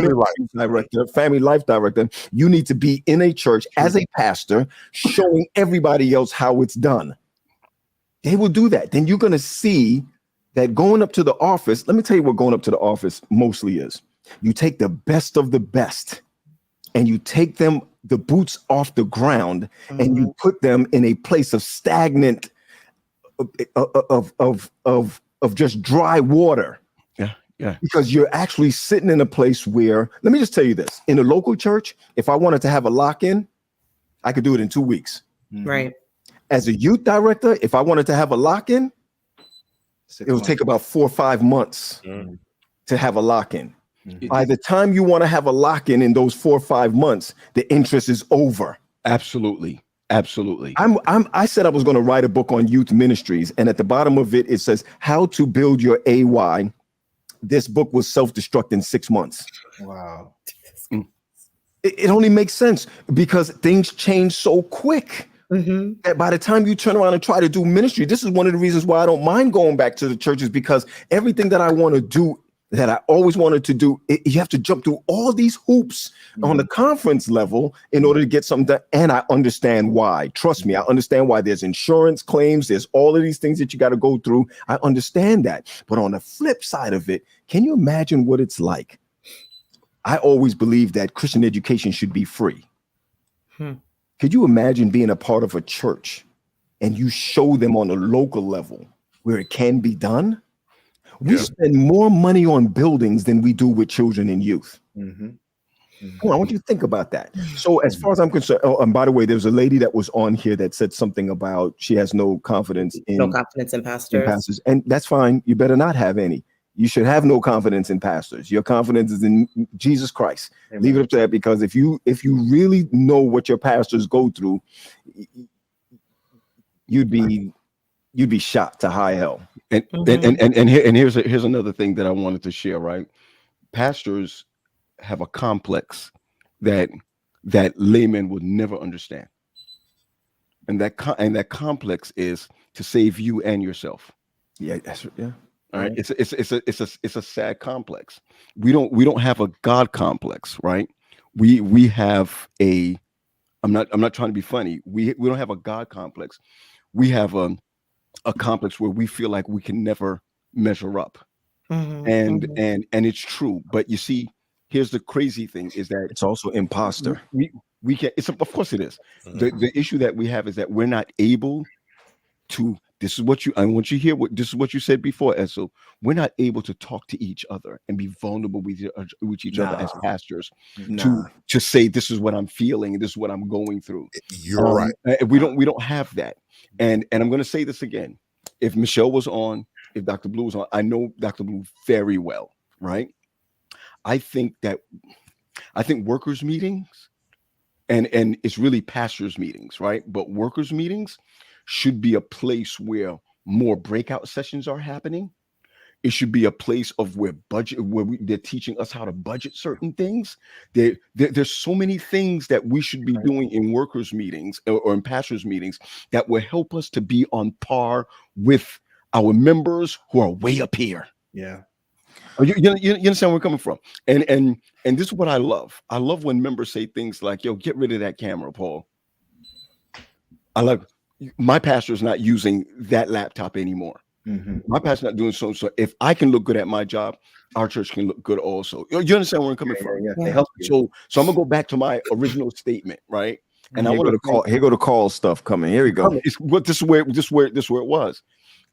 life director, you need to be in a church as a pastor showing everybody else how it's done. They will do that. Then you're going to see that going up to the office. Let me tell you what going up to the office mostly is. You take the best of the best and you take them the boots off the ground and you put them in a place of stagnant of just dry water. Yeah. Because you're actually sitting in a place where, let me just tell you this, in a local church, if I wanted to have a lock-in, I could do it in 2 weeks. Right. As a youth director, if I wanted to have a lock-in, it would take about 4 or 5 months to have a lock-in. By the time you want to have a lock-in in those 4 or 5 months, the interest is over. Absolutely. I said I was going to write a book on youth ministries, and at the bottom of it, it says how to build your AY. This book will self-destruct in 6 months. Wow. It only makes sense because things change so quick. That by the time you turn around and try to do ministry, this is one of the reasons why I don't mind going back to the churches, because everything that I want to do, that I always wanted to do, you have to jump through all these hoops on the conference level in order to get something done. And I understand why. Trust me, I understand why there's insurance claims. There's all of these things that you got to go through. I understand that. But on the flip side of it, can you imagine what it's like? I always believe that Christian education should be free. Could you imagine being a part of a church and you show them on a local level where it can be done? We spend more money on buildings than we do with children and youth. Come on, I want you to think about that. So as far as I'm concerned, oh, and by the way, there's a lady that was on here that said something about she has no confidence in pastors. And that's fine. You better not have any. You should have no confidence in pastors. Your confidence is in Jesus Christ. Amen. Leave it up to that, because if you really know what your pastors go through, you'd be shot to high hell. And here's another thing that I wanted to share. Right, pastors have a complex that laymen would never understand, and that complex is to save you and yourself. All right. It's a sad complex. We don't have a God complex, right? We have a, I'm not trying to be funny. We don't have a God complex. We have a complex where we feel like we can never measure up. And it's true. But you see, here's the crazy thing is that it's also imposter. We can, of course it is. The issue that we have is that we're not able to, I want you to hear this is what you said before, Edsel. We're not able to talk to each other and be vulnerable with each other as pastors to say, this is what I'm feeling, this is what I'm going through. You're right. We don't have that. And I'm going to say this again. If Michelle was on, if Dr. Blue was on, I know Dr. Blue very well, right? I think workers meetings and it's really pastors meetings, right? But workers meetings should be a place where more breakout sessions are happening. It should be a place of where they're teaching us how to budget certain things. There's so many things that we should be doing in workers meetings or in pastors meetings that will help us to be on par with our members who are way up here. Yeah. You understand where we're coming from? And this is what I love. I love when members say things like, yo, get rid of that camera, Paul. I love my pastor is not using that laptop anymore. My pastor's not doing so. So if I can look good at my job, our church can look good also. You understand where I'm coming from? Yeah. They help you. So I'm gonna go back to my original statement, right? And I Here want go the call. Here go the call stuff coming. Here we go. This is where it was.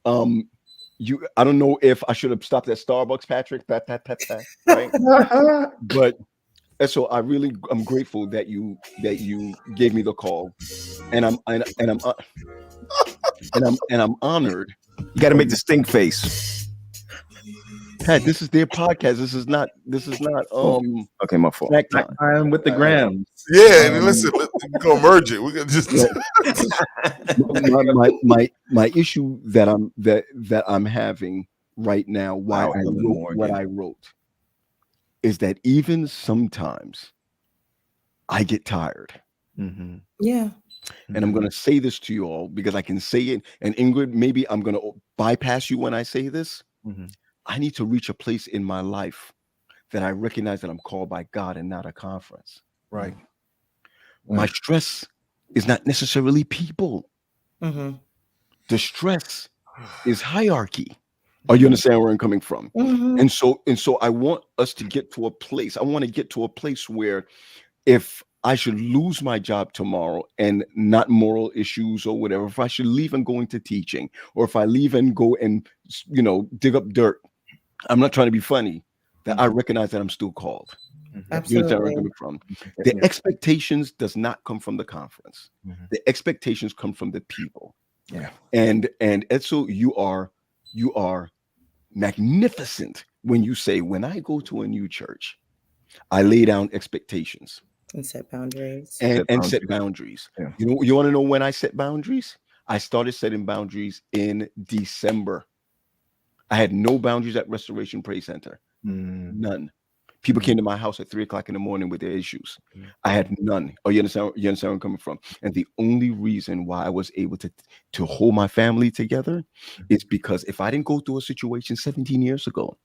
I don't know if I should have stopped at Starbucks, Patrick. Right? But so I'm grateful that you gave me the call, and I'm honored. You got to make the stink face. Pat, this is their podcast. This is not Okay, my fault. snack time. Time with the grams. Yeah, and listen, we're gonna merge it. We're gonna just my issue that I'm having right now, why I wrote what I wrote, is that even sometimes I get tired. Yeah. And I'm going to say this to you all because I can say it. And Ingrid, maybe I'm going to bypass you when I say this. I need to reach a place in my life that I recognize that I'm called by God and not a conference. right. My stress is not necessarily people. Mm-hmm. The stress is hierarchy. Are you understand where I'm coming from? Mm-hmm. And so I want us to get to a place. I want to get to a place where if I should lose my job tomorrow and not moral issues or whatever, if I should leave and go into teaching, or if I leave and go and, dig up dirt, I'm not trying to be funny, that I recognize that I'm still called. You understand where I'm coming from? The expectations does not come from the conference. The expectations come from the people. Yeah. And Edsel, you are magnificent when you say, when I go to a new church, I lay down expectations. And set boundaries. And set boundaries. Yeah. You want to know when I set boundaries? I started setting boundaries in December. I had no boundaries at Restoration Praise Center. None. People came to my house at 3:00 in the morning with their issues. I had none. Oh, you understand where I'm coming from? And the only reason why I was able to hold my family together is because if I didn't go through a situation 17 years ago,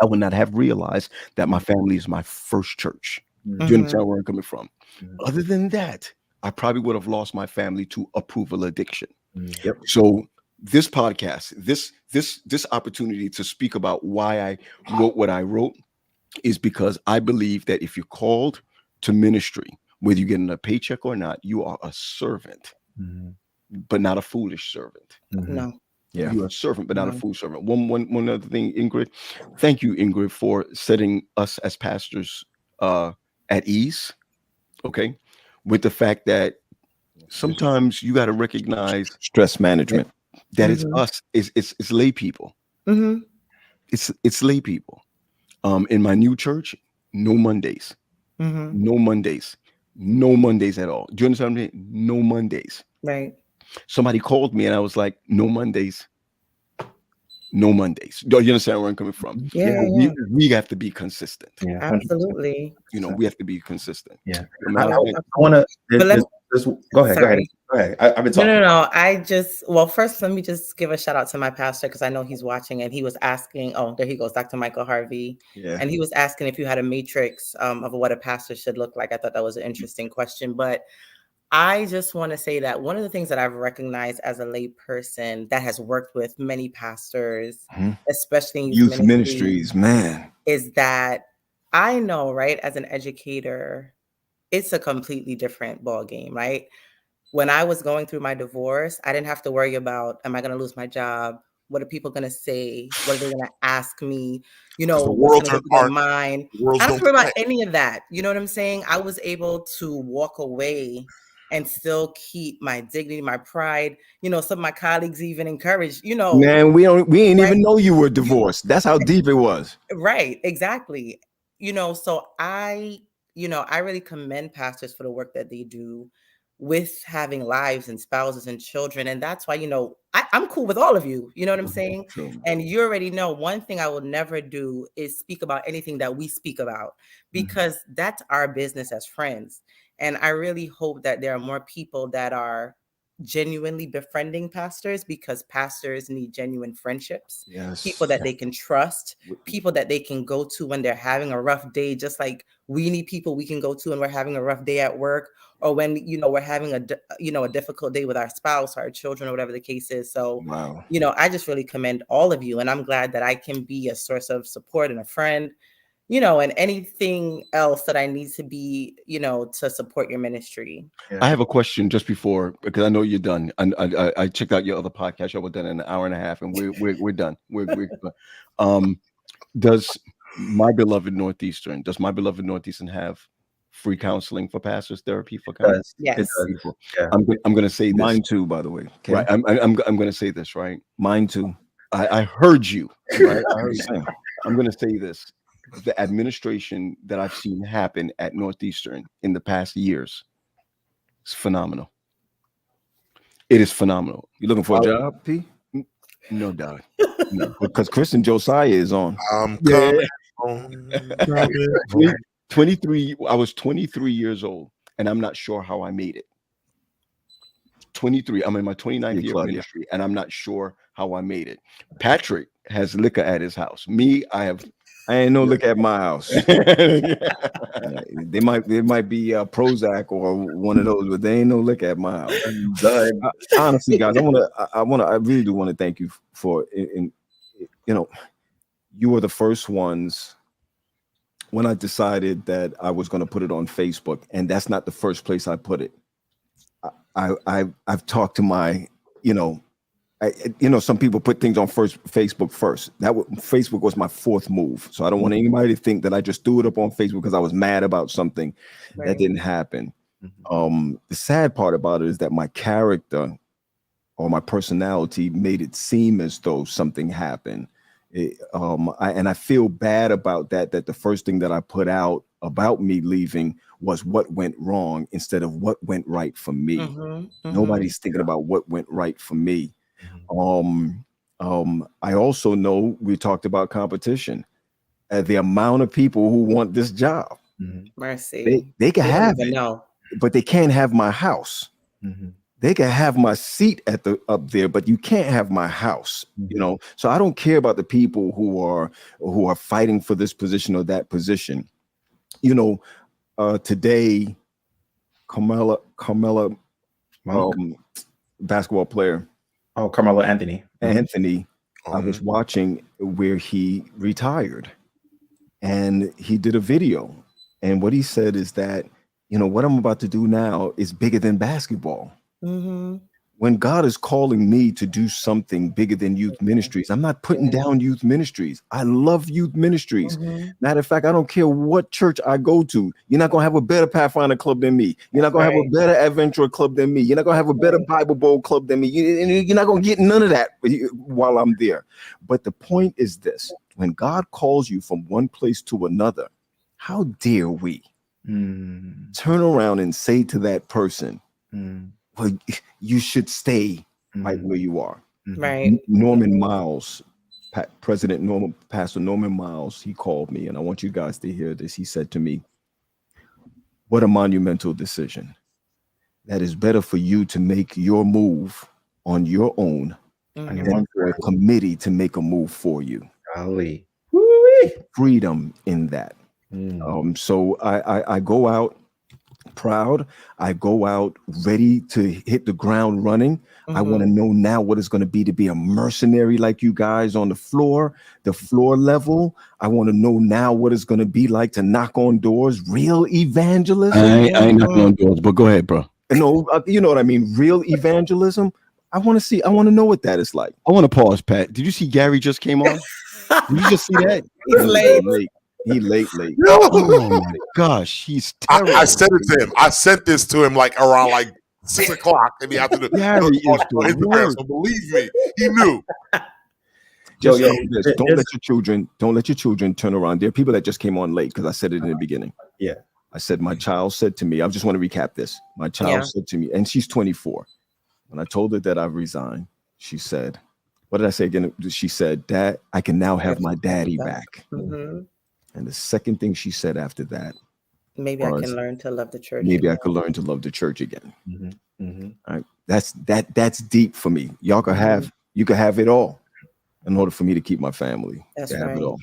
I would not have realized that my family is my first church. Do you understand where I'm coming from? Other than that, I probably would have lost my family to approval addiction. So this podcast, this opportunity to speak about why I wrote what I wrote is because I believe that if you're called to ministry, whether you're getting a paycheck or not, you are a servant, but not a foolish servant. No. Yeah. You're a servant, but not a foolish servant. One other thing, Ingrid. Thank you, Ingrid, for setting us as pastors at ease, okay, with the fact that sometimes you got to recognize Stress management. that it's us, it's lay people. It's lay people. In my new church, no Mondays, no Mondays at all. Do you understand what I mean? No Mondays. Right. Somebody called me and I was like, no Mondays. No Mondays. Do you understand where I'm coming from? Yeah. We have to be consistent. Yeah, Absolutely. We have to be consistent. Yeah. No I matter what. want to. Go ahead. Sorry. Go ahead. I've been talking. No. First, let me just give a shout out to my pastor because I know he's watching, and he was asking. Oh, there he goes, Dr. Michael Harvey. Yeah. And he was asking if you had a matrix of what a pastor should look like. I thought that was an interesting question, but I just want to say that one of the things that I've recognized as a lay person that has worked with many pastors, especially in Youth ministries, man, is that I know, right, as an educator, it's a completely different ball game, right? When I was going through my divorce, I didn't have to worry about, am I going to lose my job? What are people going to say? What are they going to ask me? The What's world going to be on mine? world I don't don't care about play. any of that. You know what I'm saying? I was able to walk away and still keep my dignity, my pride. Some of my colleagues even encouraged, man, we ain't even know you were divorced. That's how deep it was. Right, exactly. So I really commend pastors for the work that they do with having lives and spouses and children. And that's why, I'm cool with all of you. You know what I'm saying? True. And you already know one thing I will never do is speak about anything that we speak about, because that's our business as friends. And I really hope that there are more people that are genuinely befriending pastors, because pastors need genuine friendships. Yes. People that they can trust, people that they can go to when they're having a rough day, just like we need people we can go to when we're having a rough day at work, or when, you know, we're having a difficult day with our spouse, our children, or whatever the case is. So, Wow. you know, I just really commend all of you, and I'm glad that I can be a source of support and a friend, you know, and anything else that I need to be, you know, to support your ministry. I have a question just before, because I know you're done. And I checked out your other podcast. Y'all were done in an hour and a half, and we're done. We're does my beloved Northeastern have free counseling for pastors, therapy for counseling? Yes. Beautiful. Yeah. I'm going to say this. Mine too, by the way. Okay? Right. I'm going to say this, right? Mine too. I heard you. Right? I heard you. I'm going to say this. The administration that I've seen happen at Northeastern in the past years is phenomenal. It is phenomenal. You looking for a job, P? No doubt. No, because Chris and Josiah is on. I'm Yeah. coming. 23. I was 23 years old, and I'm not sure how I made it. 23. I'm in my 29th year of ministry, and I'm not sure how I made it. Patrick has liquor at his house. Me, I ain't no liquor at my house. They might be Prozac or one of those, but they ain't no liquor at my house. Honestly, guys, I really do want to thank you for, you know, you were the first ones when I decided that I was going to put it on Facebook, and that's not the first place I put it. I've talked to my, you know, some people put things on Facebook first. Facebook was my fourth move. So I don't want anybody to think that I just threw it up on Facebook because I was mad about something. Right. That didn't happen. The sad part about it is that my character or my personality made it seem as though something happened. And I feel bad about that the first thing that I put out about me leaving was what went wrong instead of what went right for me. Nobody's thinking about what went right for me. I also know we talked about competition. The amount of people who want this job. Mercy. They can have it, but they can't have my house. They can have my seat up there, but you can't have my house. You know, so I don't care about the people who are fighting for this position or that position. You know, today, Carmela, basketball player. Oh, Carmelo Anthony. I was watching where he retired, and he did a video, and what he said is that, you know, what I'm about to do now is bigger than basketball. When God is calling me to do something bigger than youth ministries, I'm not putting down youth ministries. I love youth ministries. Matter of fact, I don't care what church I go to. You're not going to have a better Pathfinder club than me. You're not going to have a better Adventurer club than me. You're not going to have a better Bible Bowl club than me. You're not going to get none of that while I'm there. But the point is this: when God calls you from one place to another, how dare we turn around and say to that person, well, you should stay right where you are. Right. Norman Miles, Pastor Norman Miles, he called me, and I want you guys to hear this. He said to me, what a monumental decision. That is better for you to make your move on your own than for a committee to make a move for you. Golly. Freedom in that. So I go out proud. I go out ready to hit the ground running. I want to know now what it's going to be a mercenary like you guys on the floor level. I want to know now what it's going to be like to knock on doors, real evangelism. I ain't knocking on doors, but go ahead, bro. No, you know what I mean? Real evangelism. I want to know what that is like. I want to pause, Pat. Did you see Gary just came on? Did you just see that? He's late. He late. Oh my gosh, he's terrible. I said it to him. I sent this to him like around like 6 o'clock in the afternoon. Gary is on Instagram, so believe me, he knew. Just don't let your children turn around. There are people that just came on late because I said it in the beginning. Yeah. I said my child said to me, I just want to recap this. My child said to me, and she's 24. When I told her that I've resigned, she said, what did I say again? She said, Dad, I can now have my daddy back. And the second thing she said after that, maybe I can learn to love the church. Maybe I could learn to love the church again. All right. That's deep for me. You can have it all in order for me to keep my family. That's to have right. it all.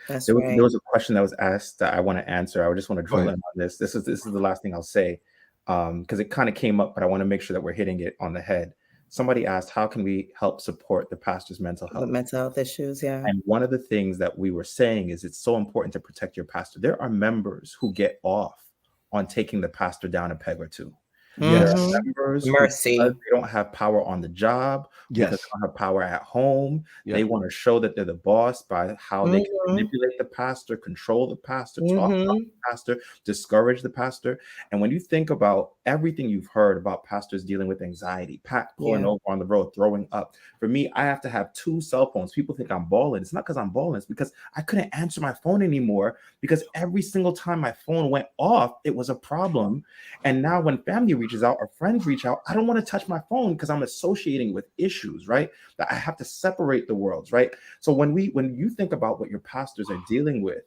That's There right. was a question that was asked that I want to answer. I just want to drill in on this. This is the last thing I'll say, because it kind of came up, but I want to make sure that we're hitting it on the head. Somebody asked, how can we help support the pastor's mental health? The mental health issues, yeah. And one of the things that we were saying is it's so important to protect your pastor. There are members who get off on taking the pastor down a peg or two. There are members Mercy. Because they don't have power on the job, because they don't have power at home. They want to show that they're the boss by how they can manipulate the pastor, control the pastor, talk about the pastor, discourage the pastor. And when you think about everything you've heard about pastors dealing with anxiety, pulling over on the road, throwing up. For me, I have to have 2 cell phones. People think I'm balling. It's not because I'm balling. It's because I couldn't answer my phone anymore, because every single time my phone went off, it was a problem. And now when family reaches out or friends reach out, I don't want to touch my phone because I'm associating with issues, right? That I have to separate the worlds, right? So when you think about what your pastors are dealing with,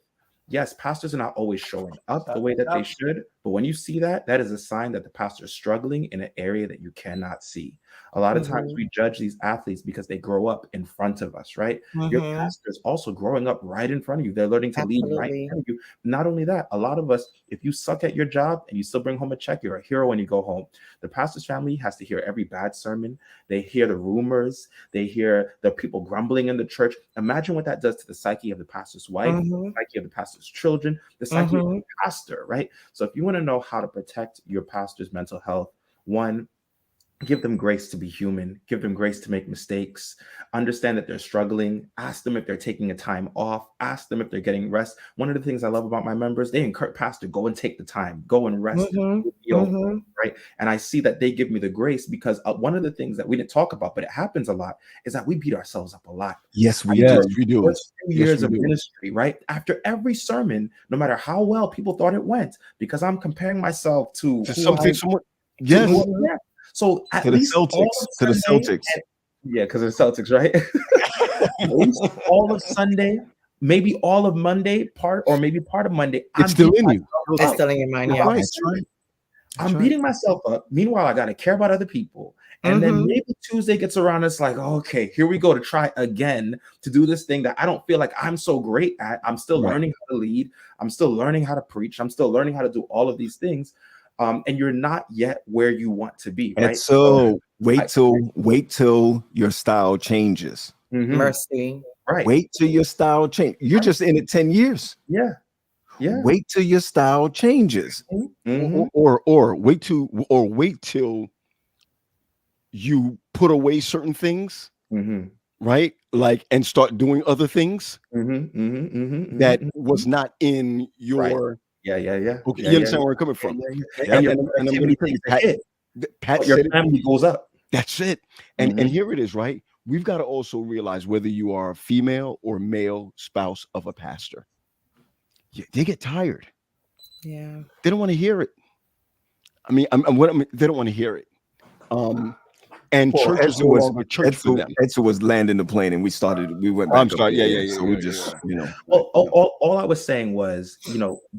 yes, pastors are not always showing up the way that they should, but when you see that, that is a sign that the pastor is struggling in an area that you cannot see. A lot of times we judge these athletes because they grow up in front of us, right? Your pastor is also growing up right in front of you. They're learning to lead right in front of you. Not only that, a lot of us, if you suck at your job and you still bring home a check, you're a hero when you go home. The pastor's family has to hear every bad sermon. They hear the rumors. They hear the people grumbling in the church. Imagine what that does to the psyche of the pastor's wife, the psyche of the pastor's children, the psyche of the pastor, right? So if you want to know how to protect your pastor's mental health, one, give them grace to be human, give them grace to make mistakes, understand that they're struggling, ask them if they're taking a time off, ask them if they're getting rest. One of the things I love about my members, they encourage pastor, go and take the time, go and rest, right? And I see that they give me the grace because one of the things that we didn't talk about, but it happens a lot, is that we beat ourselves up a lot. Yes, we do. We do. 2 years of ministry, right? After every sermon, no matter how well people thought it went, because I'm comparing myself to someone. So at to the least Celtics. Because of the Celtics, right? At least all of Sunday, maybe all of Monday, part of Monday. It's still in you. It's still in your mind, yeah. I'm beating myself up. Meanwhile, I got to care about other people. And then maybe Tuesday gets around. It's like, okay, here we go to try again to do this thing that I don't feel like I'm so great at. I'm still learning how to lead. I'm still learning how to preach. I'm still learning how to do all of these things. And you're not yet where you want to be, right? And so wait till your style changes. Mercy. Right. Wait till your style change. You're just in it 10 years. Yeah. Wait till your style changes. Or wait till you put away certain things, right? Like, and start doing other things that was not in your. Yeah. Okay, you understand where I'm coming from. And I'm going to tell you, Pat your family goes up. That's it. And here it is, right? We've got to also realize whether you are a female or male spouse of a pastor, they get tired. Yeah, they don't want to hear it. I mean, they don't want to hear it. And churches no longer church for them. Edsel was landing the plane, and we went back. I'm sorry. Yeah. So we just, Well, all I was saying was,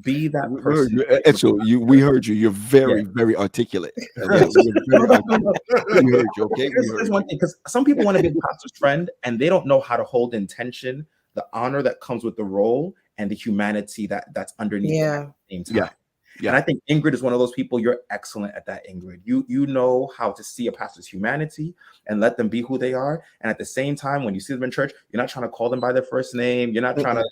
be that person. Edsel, we heard you. You're very, very articulate. We heard you. Okay. Here's one thing, because some people want to be the pastor's friend, and they don't know how to hold in tension the honor that comes with the role and the humanity that's underneath at the same time. Yeah. And I think Ingrid is one of those people. You're excellent at that, Ingrid. You know how to see a pastor's humanity and let them be who they are. And at the same time, when you see them in church, you're not trying to call them by their first name. You're not trying to,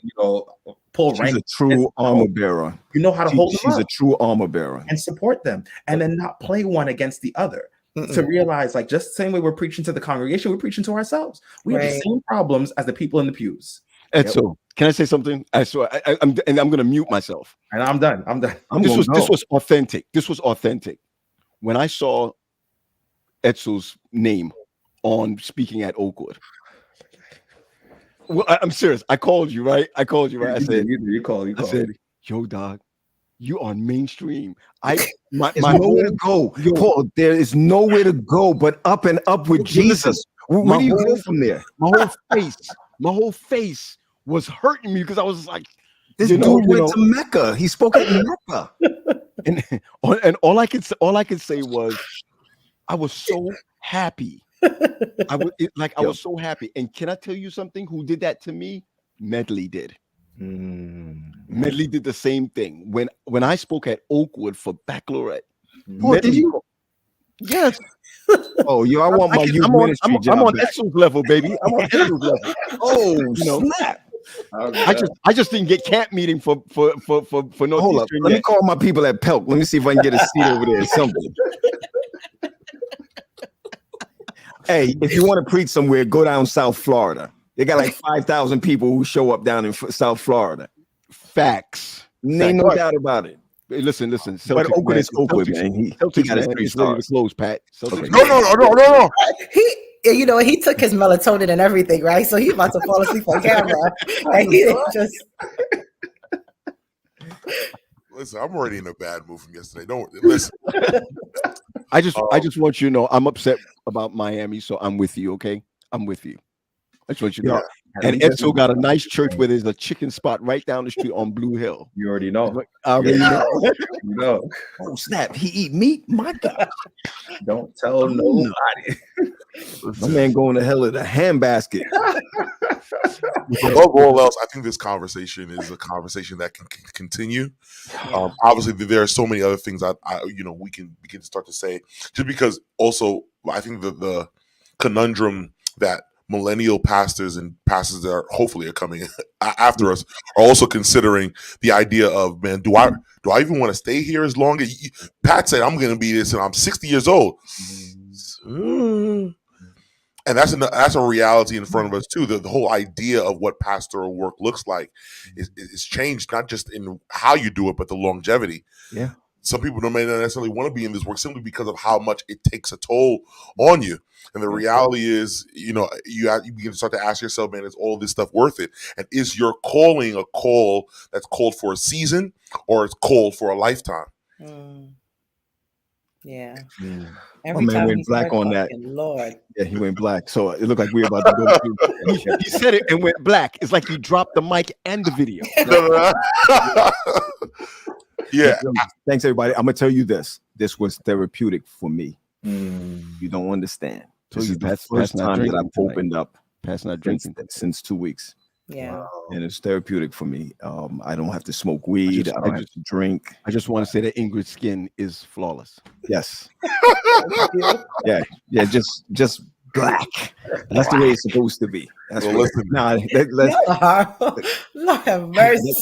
pull rank. She's a true armor bearer. You know how to hold them up. She's a true armor bearer. And support them. And then not play one against the other. To realize, like, just the same way we're preaching to the congregation, we're preaching to ourselves. We have the same problems as the people in the pews. Edsel, can I say something? I'm going to mute myself. And I'm done. This was authentic. This was authentic. When I saw Edsel's name on speaking at Oakwood, well, I'm serious. I called you, right? I said, you called. I said, yo, dog, you on mainstream. There's nowhere to go. Paul, there is nowhere to go but up and up with Jesus. Where do you go from there? My whole face was hurting me because I was like, this dude went to Mecca. He spoke at Mecca. And all I could say was, I was so happy. I was so happy. And can I tell you something? Who did that to me? Medley did. Medley did the same thing. When I spoke at Oakwood for baccalaureate. Oh, did you? Yes. Oh, I want my youth ministry job. I'm on Edsel's level, baby. I'm on Edsel's level. Oh, snap. I just didn't get camp meeting for Northeastern. Hold up. Let me call my people at Pelk. Let me see if I can get a seat over there or something. Hey, if you want to preach somewhere, go down South Florida. They got like 5,000 people who show up down in South Florida. Facts. Ain't no doubt about it. Hey, listen. But Oakwood is Oakwood, man. He got his 3 stars. Close, Pat. Okay. No. He took his melatonin and everything, right? So he's about to fall asleep on camera. And he didn't just. Listen, I'm already in a bad mood from yesterday. Don't listen. I just want you to know I'm upset about Miami, so I'm with you, okay? I'm with you. I just want you to know. And Edsel got a nice church where there's a chicken spot right down the street on Blue Hill. You already know. I already know. You know. Oh, snap. He eat meat? My God. Don't tell nobody. My man going to hell in a handbasket. Above all else, I think this conversation is a conversation that can continue. Obviously, there are so many other things we can begin to start to say. Just because, also, I think the conundrum that millennial pastors and pastors that hopefully are coming after us are also considering the idea of, man, do I even want to stay here as long as Pat said I'm going to be this and I'm 60 years old. And that's a reality in front of us too. The whole idea of what pastoral work looks like is changed, not just in how you do it, but the longevity. Yeah. Some people may not necessarily want to be in this work simply because of how much it takes a toll on you. And the reality is, you begin to start to ask yourself, man, is all this stuff worth it? And is your calling a call that's called for a season or it's called for a lifetime? Yeah. My man went black on that. Lord. Yeah, he went black. So it looked like we were about to go through. He said it and went black. It's like he dropped the mic and the video. Yeah. Thanks, everybody. I'm gonna tell you this. This was therapeutic for me. You don't understand. This is the first time that I've opened up. Pat's not drinking since 2 weeks. Yeah. And it's therapeutic for me. I don't have to smoke weed. I don't have to drink. I just want to say that Ingrid's skin is flawless. Yes. Yeah. Just black. That's the way it's supposed to be. That's well, listen. Lord have mercy.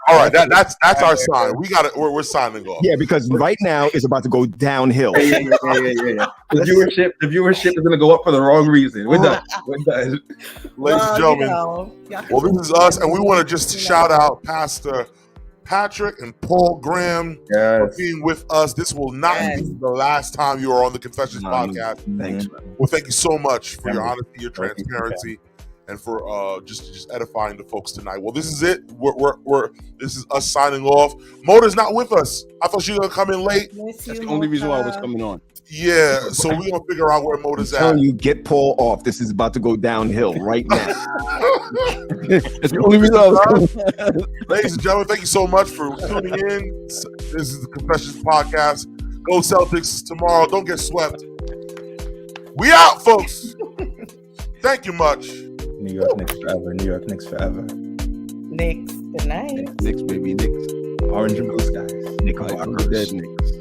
All right, that's our sign. We got it. We're signing off. Yeah, because right now it's about to go downhill. Yeah. The viewership is going to go up for the wrong reason. We're done. Ladies and gentlemen, well, this is us, and we want to just shout out Pastor Patrick and Paul Graham for being with us. This will not be the last time you are on the Confessions podcast. Thanks. Well, thank you so much for your honesty, your transparency, and for just edifying the folks tonight. Well, this is it. This is us signing off. Mota's not with us. I thought she was gonna come in late. That's the only reason why I was coming on. Yeah, so we're gonna figure out where Mota's at. You get Paul off. This is about to go downhill right now. That's the only reason I was coming. Ladies and gentlemen, thank you so much for tuning in. This is the Confessions podcast. Go Celtics tomorrow. Don't get swept. We out, folks. Thank you much. New York Knicks forever. New York Knicks forever. Knicks, good night. Knicks, baby, Knicks. Orange and blue skies. Knicks, dead Knicks.